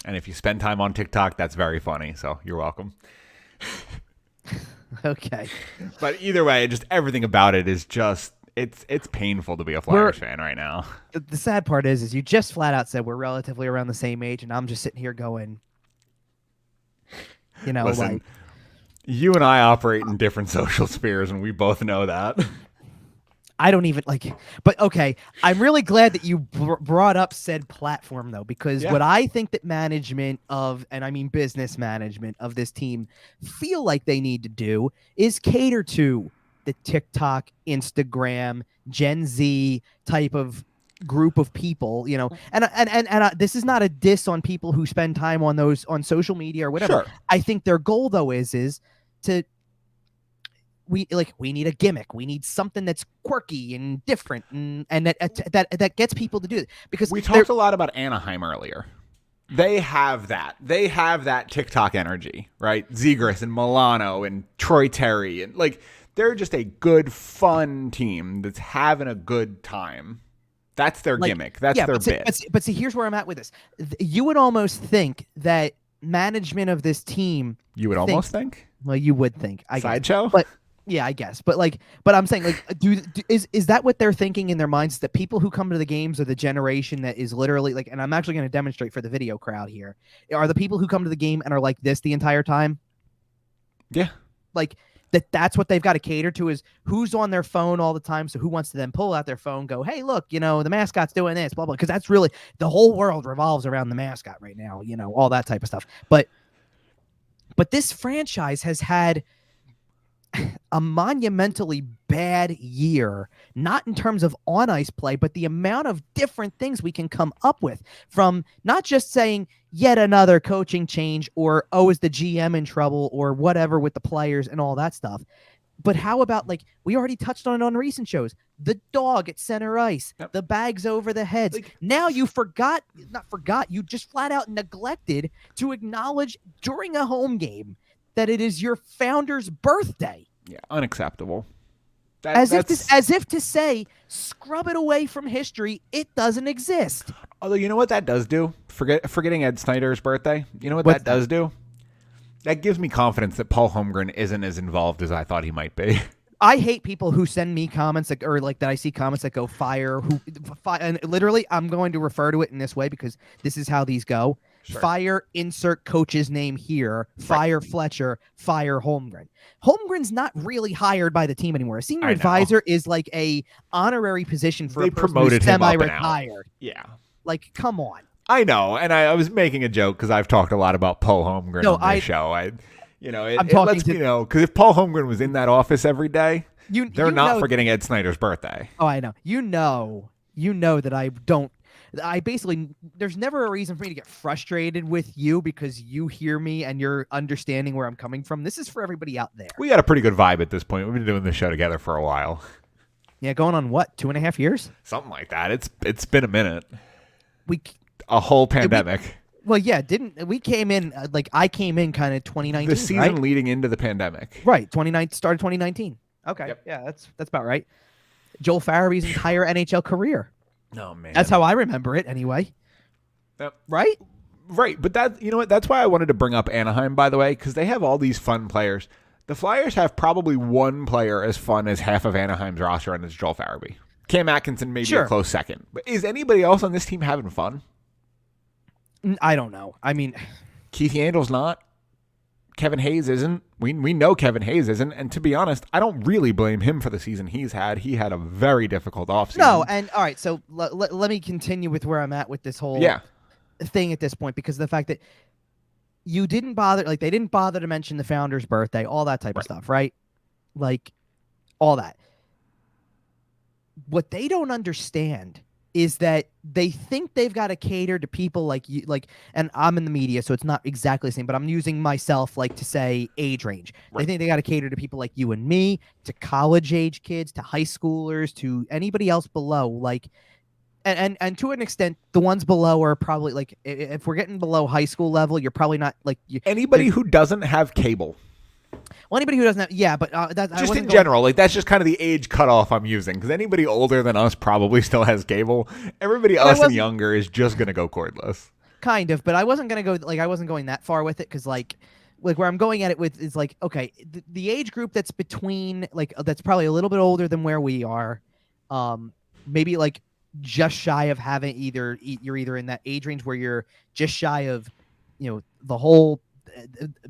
And if you spend time on TikTok, that's very funny. So you're welcome. Okay. But either way, just everything about it is just it's painful to be a Flyers fan right now. The sad part is you just flat out said we're relatively around the same age, and I'm just sitting here going, Listen, like, you and I operate in different social spheres, and we both know that. I don't even but okay, I'm really glad that you brought up said platform though, because what I think that management and I mean business management of this team feel like they need to do is cater to the TikTok, Instagram, Gen Z type of group of people, and this is not a diss on people who spend time on those on social media or whatever. Sure. I think their goal though is to we need a gimmick. We need something that's quirky and different, and that gets people to do it. Because we talked a lot about Anaheim earlier. They have that. They have that TikTok energy, right? Zegras and Milano and Troy Terry, and they're just a good, fun team that's having a good time. That's their gimmick. That's their bit. But see, here's where I'm at with this. You would almost think that management of this team. You would almost think. Well, you would think. I Sideshow. But yeah, I guess. But I'm saying, is that what they're thinking in their minds? That people who come to the games are the generation that is literally and I'm actually going to demonstrate for the video crowd here. Are the people who come to the game and are like this the entire time? Yeah. That's what they've got to cater to is who's on their phone all the time. So who wants to then pull out their phone, go, hey, look, the mascot's doing this, blah, blah. Because that's really the whole world revolves around the mascot right now, all that type of stuff. But this franchise has had a monumentally bad year, not in terms of on ice play, but the amount of different things we can come up with from not just saying yet another coaching change or, oh, is the GM in trouble or whatever with the players and all that stuff. But how about we already touched on it on recent shows, the dog at center ice, the bags over the heads. Now you you just flat out neglected to acknowledge during a home game that it is your founder's birthday. Yeah, unacceptable. As if to say, scrub it away from history. It doesn't exist. Although, you know what that does do? Forgetting Ed Snyder's birthday. You know what that does do? That gives me confidence that Paul Holmgren isn't as involved as I thought he might be. I hate people who send me comments that I see comments that go fire. And literally, I'm going to refer to it in this way because this is how these go. Sure. Fire, insert coach's name here. Fire Fletcher, fire Holmgren. Holmgren's not really hired by the team anymore. A senior advisor is a honorary position for a person who's semi-retired. Yeah. Come on. I know, and I was making a joke because I've talked a lot about Paul Holmgren on this show. It lets me know, because if Paul Holmgren was in that office every day, they're not forgetting Ed Snyder's birthday. Oh, I know. You know that I don't. I basically, there's never a reason for me to get frustrated with you because you hear me and you're understanding where I'm coming from. This is for everybody out there. We got a pretty good vibe at this point. We've been doing this show together for a while. Yeah, going on what, 2.5 years? Something like that. It's been a minute. We A whole pandemic. Well, yeah, didn't we came in I came in kind of 2019, The season right? leading into the pandemic. Right, 2019 started 2019. Okay, Yep. yeah, that's about right. Joel Farabee's entire NHL career. Oh man, That's how I remember it, anyway. Yep. Right? Right, but that you know what? That's why I wanted to bring up Anaheim, by the way, because they have all these fun players. The Flyers have probably one player as fun as half of Anaheim's roster, and it's Joel Farabee. Cam Atkinson maybe Sure. a close second. But is anybody else on this team having fun? I don't know. I mean, Keith Yandel's not. Kevin Hayes isn't. We know Kevin Hayes isn't. And to be honest, I don't really blame him for the season he's had. He had a very difficult offseason. no, and all right, so let me continue with where I'm at with this whole thing at this point, because the fact that you didn't bother, they didn't bother to mention the founder's birthday, all that type of stuff, right? Like, all that. What they don't understand is that they think they've got to cater to people like you, and I'm in the media, so it's not exactly the same, but I'm using myself to say age range. Right. They think they got to cater to people like you and me, to college age kids, to high schoolers, to anybody else below. And to an extent, the ones below are probably if we're getting below high school level, you're probably not anybody who doesn't have cable. Well, anybody who doesn't have, yeah, but just in general, that's just kind of the age cutoff I'm using, because anybody older than us probably still has cable. Everybody else and younger is just gonna go cordless. Kind of, but I wasn't gonna go I wasn't going that far with it, because where I'm going at it with is okay, the age group that's between that's probably a little bit older than where we are, maybe just shy of having you're either in that age range where you're just shy of the whole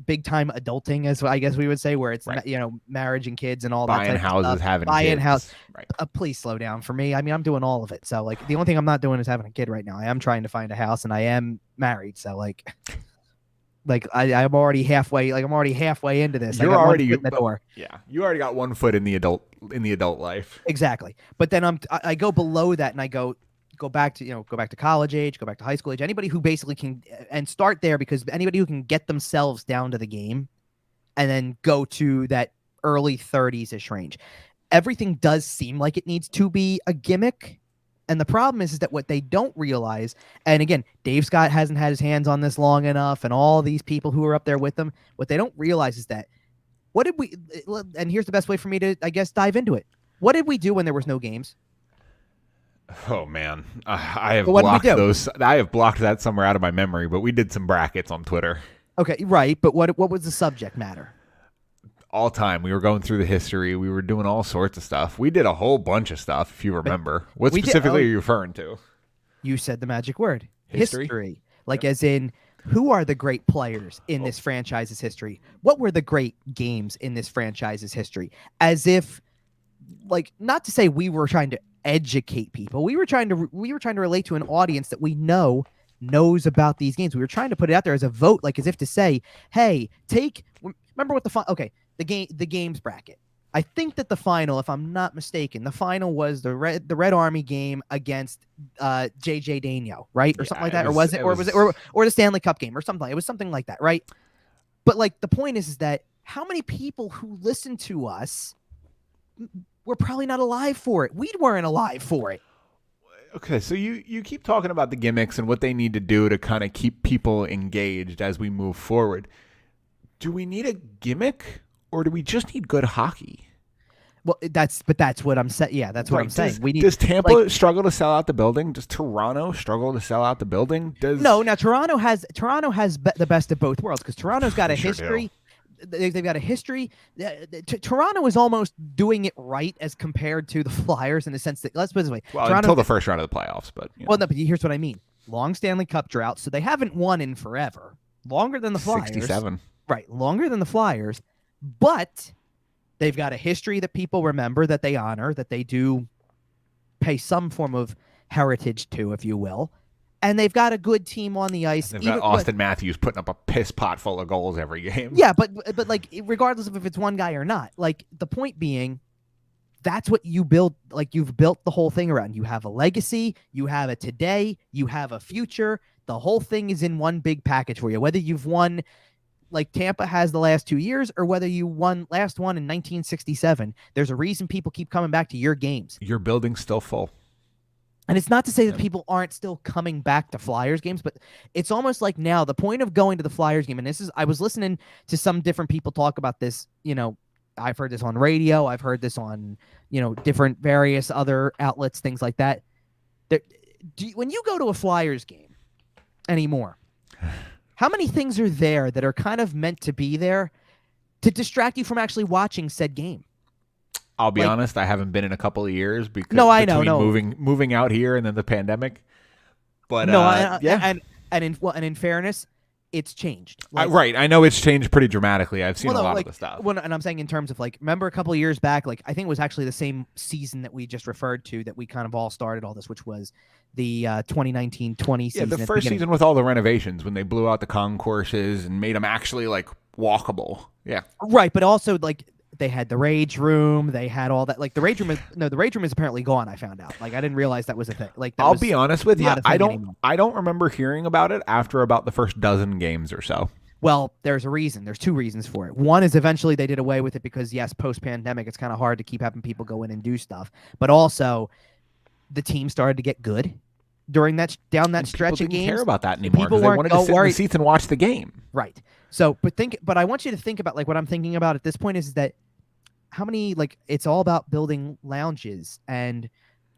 big time adulting, as I guess we would say, where it's marriage and kids and all that buying type houses, of stuff. having buying kids. house. Right. Please slow down for me. I mean, I'm doing all of it. So the only thing I'm not doing is having a kid right now. I am trying to find a house, and I am married. So I'm already halfway. I'm already halfway into this. You're I got already one foot in the door. Yeah, you already got one foot in the adult life. Exactly. But then I go below that, and I go back to college age, go back to high school age. Anybody who basically can, and start there, because anybody who can get themselves down to the game, and then go to that early 30s-ish range. Everything does seem like it needs to be a gimmick. And the problem is that what they don't realize, and again, Dave Scott hasn't had his hands on this long enough, and all these people who are up there with them, what they don't realize is that and here's the best way for me to, I guess, dive into it. What did we do when there was no games? Oh man, I have Well, what did we blocked do? those. I have blocked that somewhere out of my memory. But we did some brackets on Twitter. Okay, right. But what was the subject matter? All time, we were going through the history. We were doing all sorts of stuff. We did a whole bunch of stuff, if you remember. What specifically are you referring to? You said the magic word. History. As in, who are the great players in this franchise's history? What were the great games in this franchise's history? As if, not to say we were trying to educate people. We were trying to relate to an audience that we knows about these games. We were trying to put it out there as a vote, as if to say, hey, remember what the games bracket. I think that the final, if I'm not mistaken, the final was the Red Army game against JJ Daigneault, right? Or something like that. Or was the Stanley Cup game or something. It was something like that, right? But the point is that how many people who listen to us were probably not alive for it. We weren't alive for it. Okay, so you keep talking about the gimmicks and what they need to do to kind of keep people engaged as we move forward. Do we need a gimmick, or do we just need good hockey? Well, that's what I'm saying. Yeah, that's what I'm saying. Does Tampa struggle to sell out the building? Does Toronto struggle to sell out the building? No. Now Toronto has the best of both worlds, because Toronto's got a history. They've got a history. Toronto is almost doing it right as compared to the Flyers, in the sense that, let's put it this way. Well, Toronto, until the first round of the playoffs, but well, no, but here's what I mean. Long Stanley Cup drought, so they haven't won in forever. Longer than the Flyers. 67. Right, longer than the Flyers, but they've got a history that people remember, that they honor, that they do pay some form of heritage to, if you will. And they've got a good team on the ice. They've got Austin Matthews putting up a piss pot full of goals every game. Yeah, but regardless of if it's one guy or not, the point being, that's what you build. Like, you've built the whole thing around. You have a legacy, you have a today, you have a future. The whole thing is in one big package for you. Whether you've won like Tampa has the last 2 years, or whether you won last one in 1967, there's a reason people keep coming back to your games. Your building's still full. And it's not to say that people aren't still coming back to Flyers games, but it's almost like now the point of going to the Flyers game, and this is, I was listening to some different people talk about this, I've heard this on radio, I've heard this on, different various other outlets, things like that. When you go to a Flyers game anymore, how many things are there that are kind of meant to be there to distract you from actually watching said game? I'll be honest, I haven't been in a couple of years because moving out here and then the pandemic. But in fairness, it's changed. Right, I know it's changed pretty dramatically. I've seen a lot of the stuff. And I'm saying in terms of remember a couple of years back, I think it was actually the same season that we just referred to that we kind of all started all this, which was the 2019-20 season. Yeah, the first season with all the renovations when they blew out the concourses and made them actually walkable. Yeah, right, but also they had the rage room. They had all that. The rage room is apparently gone. I found out. I didn't realize that was a thing. I'll be honest with you. I don't remember hearing about it after about the first dozen games or so. Well, there's a reason. There's two reasons for it. One is eventually they did away with it because, yes, post-pandemic, it's kind of hard to keep having people go in and do stuff. But also, the team started to get good during that stretch of games. People didn't care about that anymore because they wanted to sit in the seats and watch the game. Right. So, but I want you to think about what I'm thinking about at this point is that how many it's all about building lounges and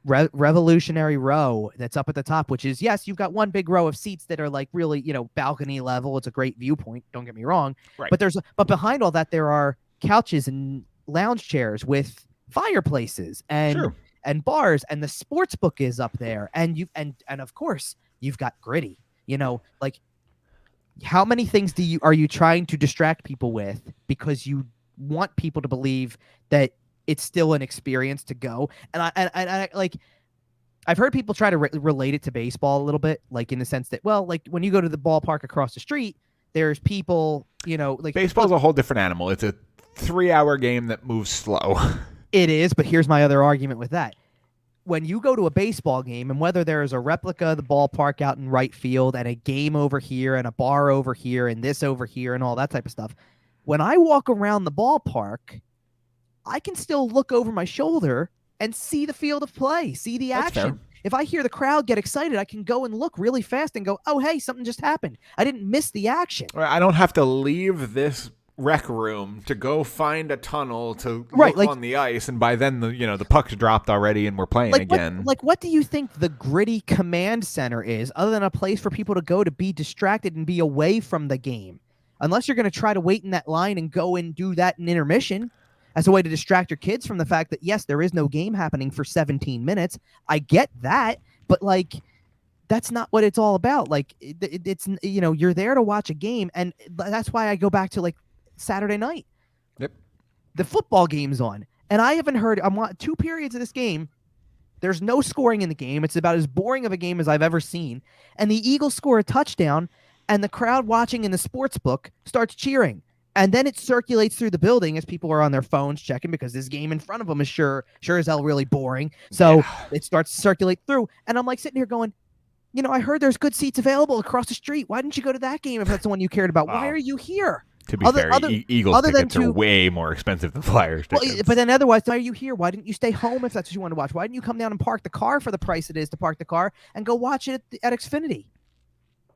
Revolutionary Row that's up at the top, which is, yes, you've got one big row of seats that are really balcony level. It's a great viewpoint, don't get me wrong, right. But behind all that there are couches and lounge chairs with fireplaces and bars, and the sports book is up there, and of course you've got Gritty. How many things are you trying to distract people with because you want people to believe that it's still an experience to go? And I I've heard people try to relate it to baseball a little bit, in the sense that, when you go to the ballpark across the street, there's people, baseball's a whole different animal. It's a 3-hour game that moves slow. It is, but here's my other argument with that. When you go to a baseball game, and whether there is a replica of the ballpark out in right field and a game over here and a bar over here and this over here and all that type of stuff, when I walk around the ballpark, I can still look over my shoulder and see the field of play, see the action. If I hear the crowd get excited, I can go and look really fast and go, oh, hey, something just happened. I didn't miss the action. I don't have to leave this rec room to go find a tunnel to look on the ice, and by then the puck's dropped already and we're playing again. What do you think the Gritty Command Center is, other than a place for people to go to be distracted and be away from the game? Unless you're going to try to wait in that line and go and do that in intermission as a way to distract your kids from the fact that, yes, there is no game happening for 17 minutes. I get that, but that's not what it's all about. It's you're there to watch a game, and that's why I go back to Saturday night. Yep. The football game's on, and I haven't heard. I'm on 2 periods of this game. There's no scoring in the game. It's about as boring of a game as I've ever seen. And the Eagles score a touchdown, and the crowd watching in the sports book starts cheering. And then it circulates through the building as people are on their phones checking, because this game in front of them is sure as hell really boring. So it starts to circulate through. And I'm sitting here going, I heard there's good seats available across the street. Why didn't you go to that game if that's the one you cared about? Why are you here? To be fair, Eagles tickets are way more expensive than Flyers tickets. Well, but then otherwise, why are you here? Why didn't you stay home if that's what you want to watch? Why didn't you come down and park the car for the price it is to park the car and go watch it at Xfinity?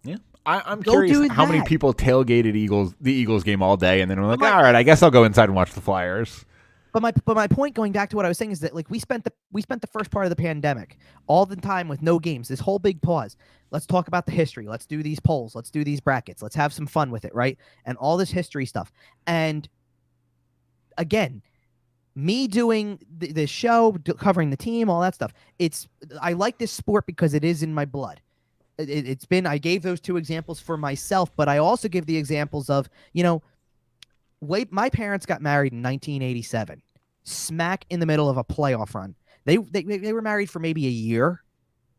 Yeah. I'm curious how many people tailgated the Eagles game all day and then were all right, I guess I'll go inside and watch the Flyers. But my point, going back to what I was saying, is that we spent the first part of the pandemic all the time with no games, this whole big pause. Let's talk about the history. Let's do these polls. Let's do these brackets. Let's have some fun with it, right? And all this history stuff. And again, me doing this show, covering the team, all that stuff. I like this sport because it is in my blood. I gave those 2 examples for myself, but I also give the examples of, my parents got married in 1987, smack in the middle of a playoff run. They were married for maybe a year,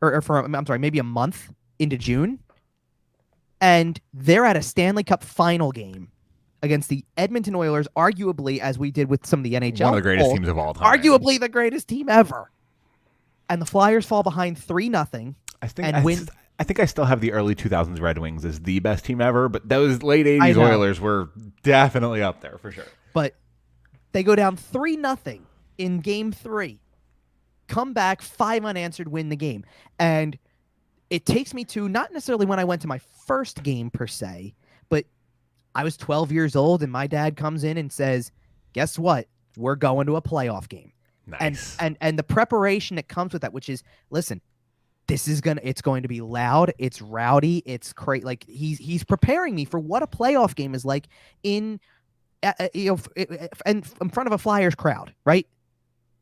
maybe a month into June, and they're at a Stanley Cup final game against the Edmonton Oilers, arguably, as we did with some of the NHL, One of the greatest teams of all time. arguably the greatest team ever. And the Flyers fall behind 3-0 and win. I think I still have the early 2000s Red Wings as the best team ever, but those late 80s Oilers were definitely up there for sure. But they go down 3-0 in Game 3, come back 5 unanswered, win the game. And it takes me to not necessarily when I went to my first game per se, but I was 12 years old and my dad comes in and says, guess what? We're going to a playoff game. Nice. And the preparation that comes with that, which is, listen, it's going to be loud, it's rowdy, it's crazy. Like he's preparing me for what a playoff game is like in in front of a Flyers crowd, right?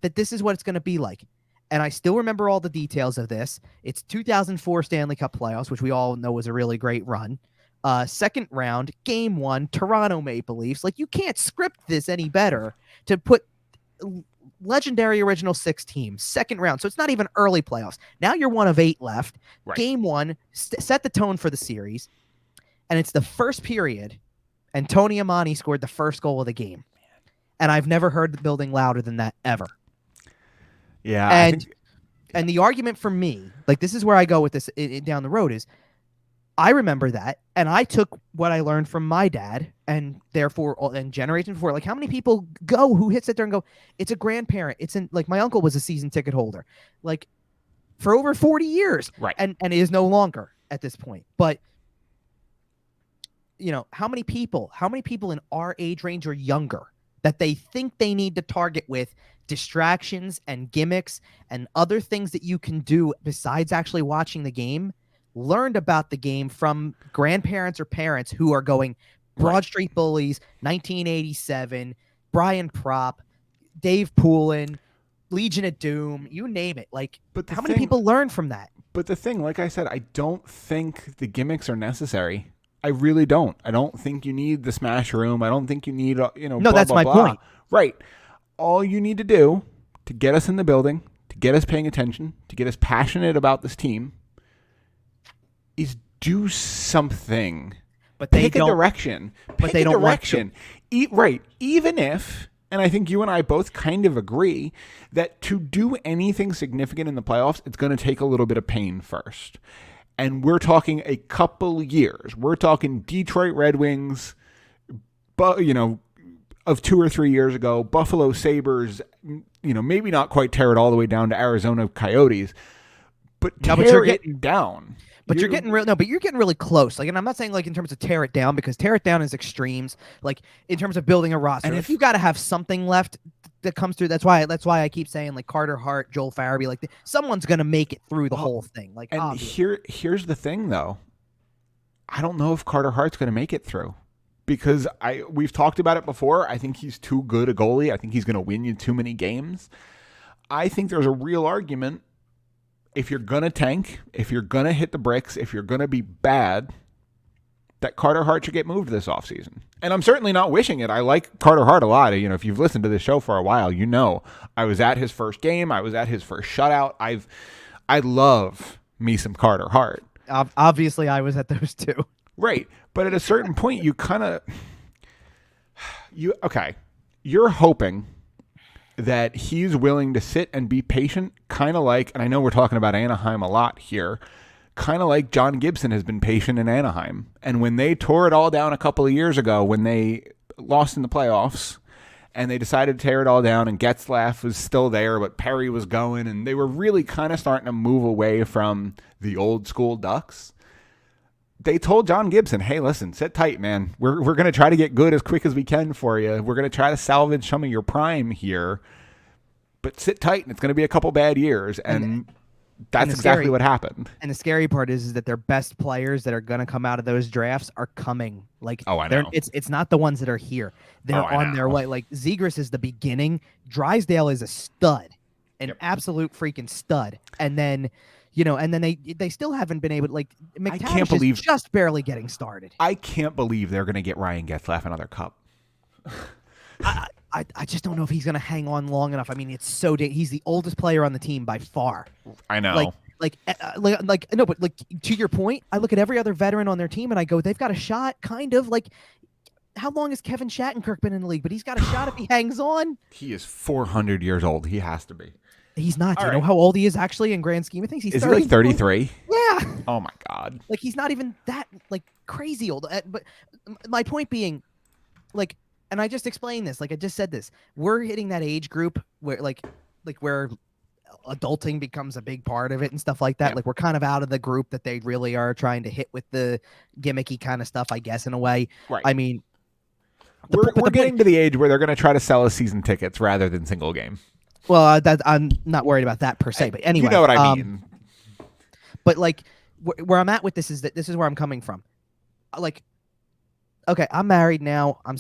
That this is what it's going to be like. And I still remember all the details of this. It's 2004 Stanley Cup playoffs, which we all know was a really great run. Second round, Game 1, Toronto Maple Leafs. Like, you can't script this any better to put legendary original 6 teams, second round. So it's not even early playoffs. Now you're one of 8 left. Right. Game 1, set the tone for the series. And it's the first period, and Tony Amani scored the first goal of the game. And I've never heard the building louder than that ever. Yeah. And the argument for me, like, this is where I go with this down the road, is I remember that, and I took what I learned from my dad, and therefore, and generations before. Like, how many people who sit there and go, it's a grandparent. Like, my uncle was a season ticket holder, like, for over 40 years, right? And is no longer at this point. But, you know, how many people in our age range or younger that they think they need to target with distractions and gimmicks and other things that you can do besides actually watching the game, learned about the game from grandparents or parents who are going Broad Street Bullies, 1987, Brian Propp, Dave Poulin, Legion of Doom, you name it. Like, how many people learn from that? But the thing, like I said, I don't think the gimmicks are necessary. I really don't. I don't think you need the smash room. I don't think you need, No, blah, that's blah, my blah. point. Right. All you need to do to get us in the building, to get us paying attention, to get us passionate about this team is do something. But they pick don't. A direction. But they don't want to. Right. Even if, and I think you and I both kind of agree, that to do anything significant in the playoffs, it's going to take a little bit of pain first. And we're talking a couple years. We're talking Detroit Red Wings, but of 2 or 3 years ago, Buffalo Sabres, maybe not quite tear it all the way down to Arizona Coyotes, but tear it down. But you're getting really close. Like, and I'm not saying like in terms of tear it down, because tear it down is extremes. Like, in terms of building a roster, and if you got to have something left that comes through, that's why I keep saying, like, Carter Hart, Joel Farabee, like, someone's gonna make it through the whole thing. Like, and here's the thing, though. I don't know if Carter Hart's gonna make it through, because we've talked about it before. I think he's too good a goalie. I think he's gonna win you too many games. I think there's a real argument. If you're going to tank, if you're going to hit the bricks, if you're going to be bad, that Carter Hart should get moved this offseason. And I'm certainly not wishing it. I like Carter Hart a lot. If you've listened to this show for a while, I was at his first game. I was at his first shutout. I love me some Carter Hart. Obviously, I was at those too. Right. But at a certain point, you're hoping that he's willing to sit and be patient, kind of like, and I know we're talking about Anaheim a lot here, kind of like John Gibson has been patient in Anaheim. And when they tore it all down a couple of years ago, when they lost in the playoffs, and they decided to tear it all down, and Getzlaf was still there, but Perry was going, and they were really kind of starting to move away from the old school Ducks. They told John Gibson, hey, listen, sit tight, man. We're going to try to get good as quick as we can for you. We're going to try to salvage some of your prime here, but sit tight, and it's going to be a couple bad years. And that's exactly what happened. And the scary part is that their best players that are going to come out of those drafts are coming. Like, I know. It's not the ones that are here. They're on their way. Like, Zegras is the beginning. Drysdale is a stud, an absolute freaking stud. And then... and then they still haven't been able to, like, McTavish is just barely getting started. I can't believe they're going to get Ryan Getzlaf another cup. I just don't know if he's going to hang on long enough. I mean, it's so he's the oldest player on the team by far. I know. No, but like, to your point, I look at every other veteran on their team and I go, they've got a shot, kind of. Like, how long has Kevin Shattenkirk been in the league? But he's got a shot if he hangs on. He is 400 years old. He has to be. He's not. Do All you know right. how old he is actually in grand scheme of things? He's Is he like 30. 33? Yeah. Oh my God. Like he's not even that like crazy old. But my point being, like, and I just explained this. Like I just said this. We're hitting that age group where where adulting becomes a big part of it and stuff like that. Yeah. Like we're kind of out of the group that they really are trying to hit with the gimmicky kind of stuff, I guess, in a way. Right. I mean, we're getting to the age where they're going to try to sell us season tickets rather than single game. well, I'm not worried about that per se, but anyway, You know what I mean. But like where I'm at with this is that this is where I'm coming from. Like, okay, I'm married now. I'm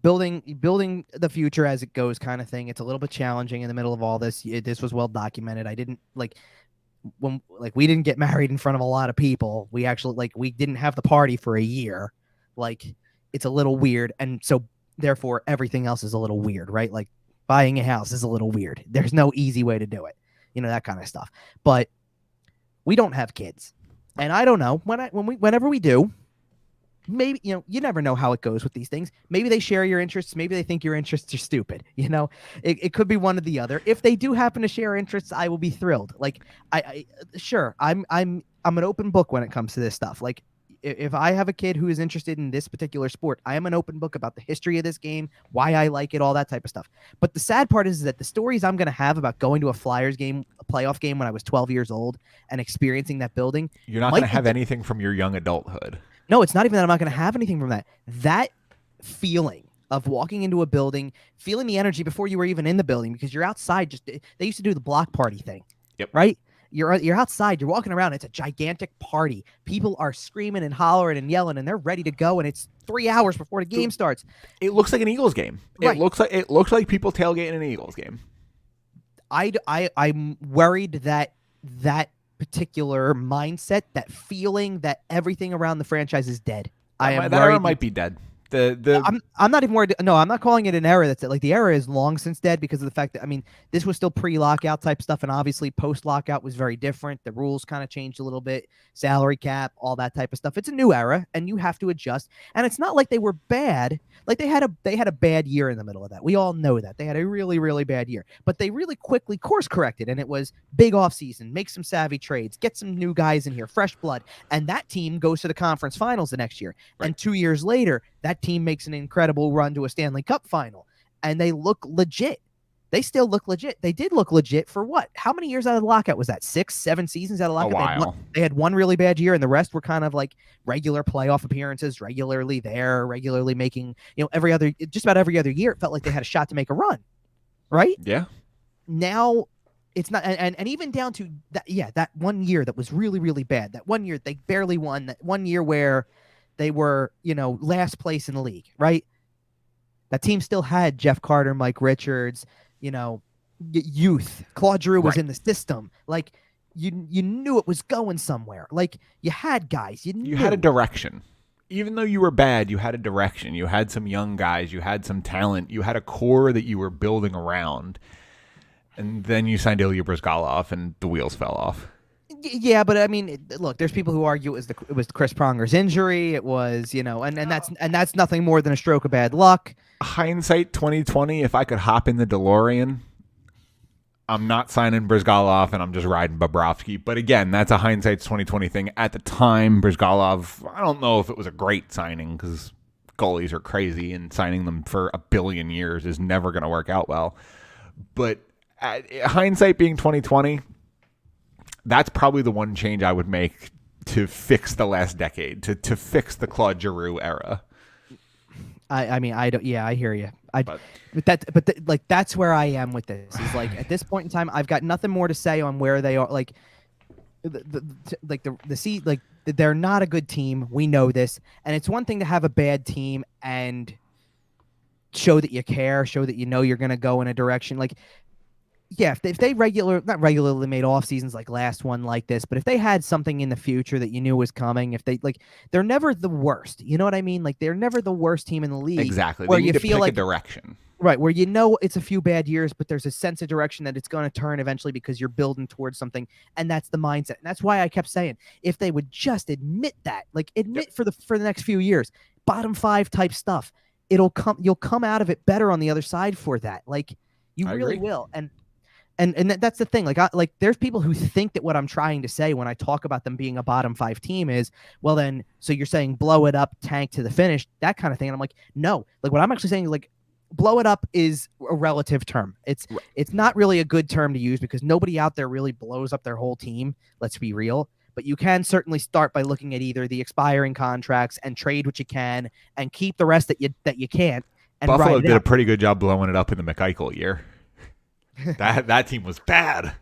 building the future as it goes, kind of thing. It's a little bit challenging in the middle of all this. This was well documented. I didn't we didn't get married in front of a lot of people. We actually we didn't have the party for a year. Like it's a little weird, and so therefore everything else is a little weird, right? Like buying a house is a little weird. There's no easy way to do it, that kind of stuff. But we don't have kids, and I don't know whenever we do. Maybe you never know how it goes with these things. Maybe they share your interests. Maybe they think your interests are stupid. It could be one or the other. If they do happen to share interests, I will be thrilled. Like I'm an open book when it comes to this stuff. Like if I have a kid who is interested in this particular sport, I am an open book about the history of this game, why I like it, all that type of stuff. But the sad part is that the stories I'm going to have about going to a Flyers game, a playoff game when I was 12 years old and experiencing that building, you're not going to have anything from your young adulthood. No, it's not even that I'm not going to have anything from that. That feeling of walking into a building, feeling the energy before you were even in the building, because you're outside. They used to do the block party thing. Yep. Right? You're outside. You're walking around. It's a gigantic party. People are screaming and hollering and yelling, and they're ready to go. And it's 3 hours before the game starts. It looks like an Eagles game. Right. It looks like people tailgating an Eagles game. I'm worried that particular mindset, that feeling that everything around the franchise is dead. That era might be dead. I'm not even worried. No, I'm not calling it an era. That's like the era is long since dead because of the fact that this was still pre-lockout type stuff, and obviously post-lockout was very different. The rules kind of changed a little bit, salary cap, all that type of stuff. It's a new era, and you have to adjust. And it's not like they were bad. Like they had a bad year in the middle of that. We all know that they had a really, really bad year, but they really quickly course corrected, and it was big off season, make some savvy trades, get some new guys in here, fresh blood, and that team goes to the conference finals the next year. Right. And 2 years later, that team makes an incredible run to a Stanley Cup final, and they look legit. They still look legit. They did look legit for what? How many years out of the lockout was that? 6, 7 seasons out of lockout? A while. They had one really bad year, and the rest were kind of like regular playoff appearances, regularly there, regularly making, just about every other year, it felt like they had a shot to make a run, right? Yeah. Now it's not, and even down to that 1 year that was really, really bad. That 1 year they barely won. That 1 year where they were, last place in the league, right? That team still had Jeff Carter, Mike Richards, youth. Claude Giroux was in the system. Like, you knew it was going somewhere. Like, you had guys. You had a direction. Even though you were bad, you had a direction. You had some young guys. You had some talent. You had a core that you were building around. And then you signed Ilya Brizgalov, and the wheels fell off. Yeah, but look, there's people who argue it was Chris Pronger's injury. It was, and that's nothing more than a stroke of bad luck. Hindsight 2020. If I could hop in the DeLorean, I'm not signing Brizgalov, and I'm just riding Bobrovsky. But again, that's a hindsight 2020 thing. At the time, Brizgalov, I don't know if it was a great signing because goalies are crazy, and signing them for $1 billion is never going to work out well. But hindsight being 2020. That's probably the one change I would make to fix the last decade, to fix the Claude Giroux era. I don't. Yeah, I hear you. That's where I am with this. Is like at this point in time, I've got nothing more to say on where they are. Like, they're not a good team. We know this, and it's one thing to have a bad team and show that you care, show that you're going to go in a direction like. Yeah, if they not regularly made off seasons like last one like this, but if they had something in the future that you knew was coming, if they they're never the worst. You know what I mean? Like they're never the worst team in the league. Exactly. Where they need you to feel pick like a direction. Right, where it's a few bad years, but there's a sense of direction that it's going to turn eventually because you're building towards something, and that's the mindset. And that's why I kept saying, if they would just admit that, for the next few years, bottom 5 type stuff. you'll come out of it better on the other side for that. Like you I really agree. will. And that's the thing. Like there's people who think that what I'm trying to say when I talk about them being a bottom 5 team is, well, then so you're saying blow it up, tank to the finish, that kind of thing. And I'm like, no. Like what I'm actually saying is like blow it up is a relative term. It's not really a good term to use because nobody out there really blows up their whole team. Let's be real. But you can certainly start by looking at either the expiring contracts and trade what you can and keep the rest that you can't. And Buffalo did a out. pretty good job blowing it up in the McEichel year. that team was bad.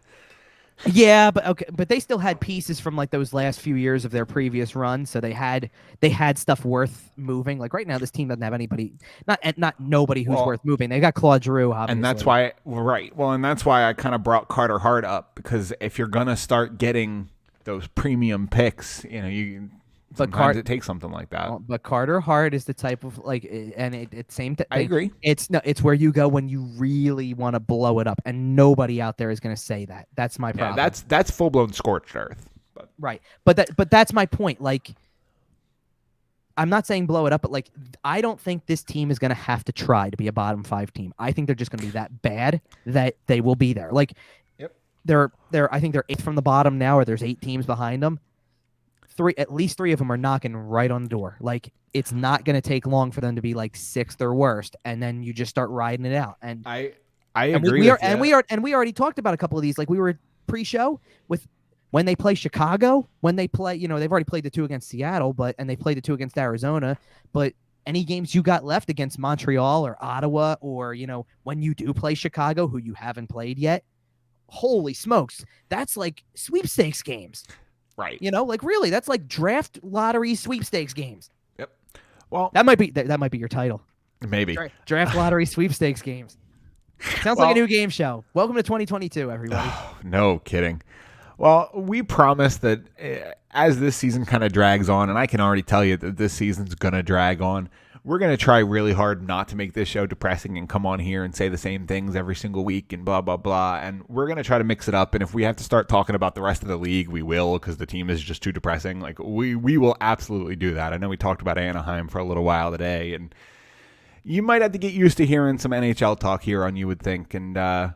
Yeah, but they still had pieces from like those last few years of their previous run, so they had stuff worth moving. Like right now, this team doesn't have anybody, not nobody who's worth moving. They got Claude Giroux, obviously, and that's why and that's why I kind of brought Carter Hart up, because if you're gonna start getting those premium picks, sometimes it takes something like that. But Carter Hart is the type of like, and it's same. I agree. It's where you go when you really want to blow it up, and nobody out there is going to say that. That's my problem. Yeah, that's full blown scorched earth. Right, but that's my point. Like, I'm not saying blow it up, but like, I don't think this team is going to have to try to be a bottom 5 team. I think they're just going to be that bad that they will be there. Like, they're I think they're 8th from the bottom now, or there's 8 teams behind them. At least 3 of them are knocking right on the door. Like, it's not going to take long for them to be like 6th or worst, and then you just start riding it out. And I agree. And we already talked about a couple of these. Like we were pre-show with when they play Chicago, when they play, they've already played the 2 against Seattle, and they played the 2 against Arizona. But any games you got left against Montreal or Ottawa, or when you do play Chicago, who you haven't played yet, holy smokes, that's like sweepstakes games. Right. Like really, that's like draft lottery sweepstakes games. Yep. Well, that might be your title. Maybe. Draft lottery sweepstakes games. Sounds like a new game show. Welcome to 2022, everybody. No kidding. Well, we promised that as this season kind of drags on, and I can already tell you that this season's going to drag on, we're going to try really hard not to make this show depressing and come on here and say the same things every single week and blah, blah, blah. And we're going to try to mix it up. And if we have to start talking about the rest of the league, we will, because the team is just too depressing. Like, we will absolutely do that. I know we talked about Anaheim for a little while today, and you might have to get used to hearing some NHL talk here on You Would Think. And I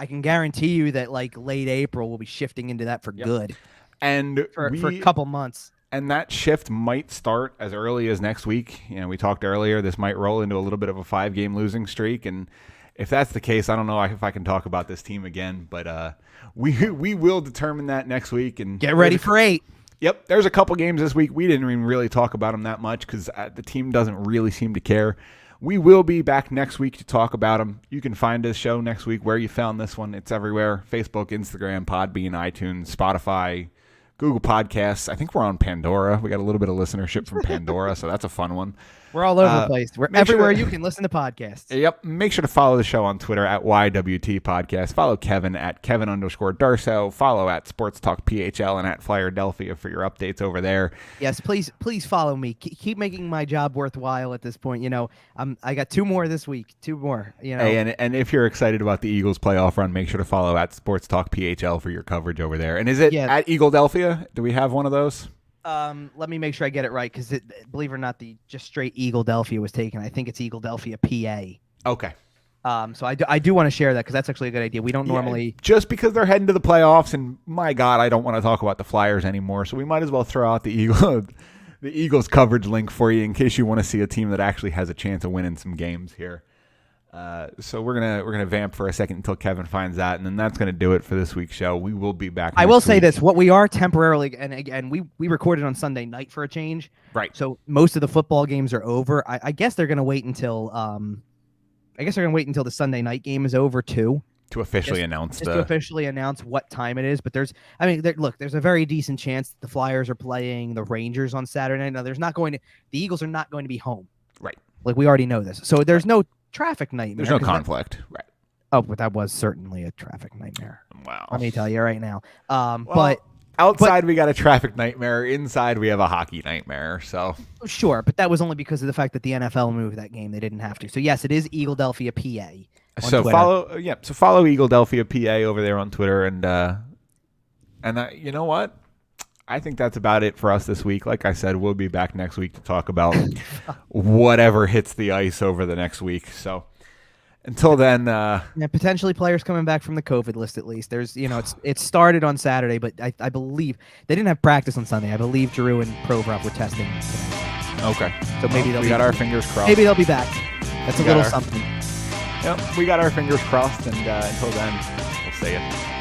can guarantee you that like late April, we'll be shifting into that for good. And for a couple months. And that shift might start as early as next week. We talked earlier, this might roll into a little bit of a 5-game losing streak. And if that's the case, I don't know if I can talk about this team again. But we will determine that next week. And get ready for 8. Yep, there's a couple games this week. We didn't even really talk about them that much because the team doesn't really seem to care. We will be back next week to talk about them. You can find this show next week where you found this one. It's everywhere. Facebook, Instagram, Podbean, iTunes, Spotify, Google Podcasts. I think we're on Pandora. We got a little bit of listenership from Pandora, so that's a fun one. We're all over the place. We're everywhere you can listen to podcasts. Yep. Make sure to follow the show on Twitter at YWT Podcast. Follow Kevin at Kevin_Darso. Follow at Sports Talk PHL and at Flyerdelphia for your updates over there. Yes, please follow me. Keep making my job worthwhile at this point. I got 2 more this week. 2 more. Hey, and if you're excited about the Eagles playoff run, make sure to follow at Sports Talk PHL for your coverage over there. And is it at Eagledelphia? Do we have one of those? Let me make sure I get it right, because believe it or not, the just straight Eagledelphia was taken. I think it's Eagledelphia, PA. Okay. So I do want to share that because that's actually a good idea. We don't normally just because they're heading to the playoffs, and my God, I don't want to talk about the Flyers anymore. So we might as well throw out the Eagles coverage link for you in case you want to see a team that actually has a chance of winning some games here. So we're gonna vamp for a second until Kevin finds that, and then that's gonna do it for this week's show. We will be back. I will say this: what we are temporarily, and again, we recorded on Sunday night for a change, right? So most of the football games are over. I guess they're gonna wait until the Sunday night game is over too, to officially announce what time it is. But there's a very decent chance that the Flyers are playing the Rangers on Saturday night. Now, the Eagles are not going to be home, right? Like we already know this, so there's no traffic nightmare. There's no conflict, right? Oh, but that was certainly a traffic nightmare. Wow. Let me tell you right now. But outside we got a traffic nightmare. Inside we have a hockey nightmare. So sure, but that was only because of the fact that the NFL moved that game. They didn't have to. So yes, it is Eagledelphia, PA. So Twitter. follow Eagledelphia, PA over there on Twitter, and you know what? I think that's about it for us this week. Like I said, we'll be back next week to talk about whatever hits the ice over the next week. So until then, potentially players coming back from the COVID list at least. There's, it started on Saturday, but I believe they didn't have practice on Sunday. I believe Giroux and Provorov were testing today. okay. So maybe we got our fingers crossed. Maybe they'll be back. That's a little something. Yep, we got our fingers crossed, and until then, we'll see you.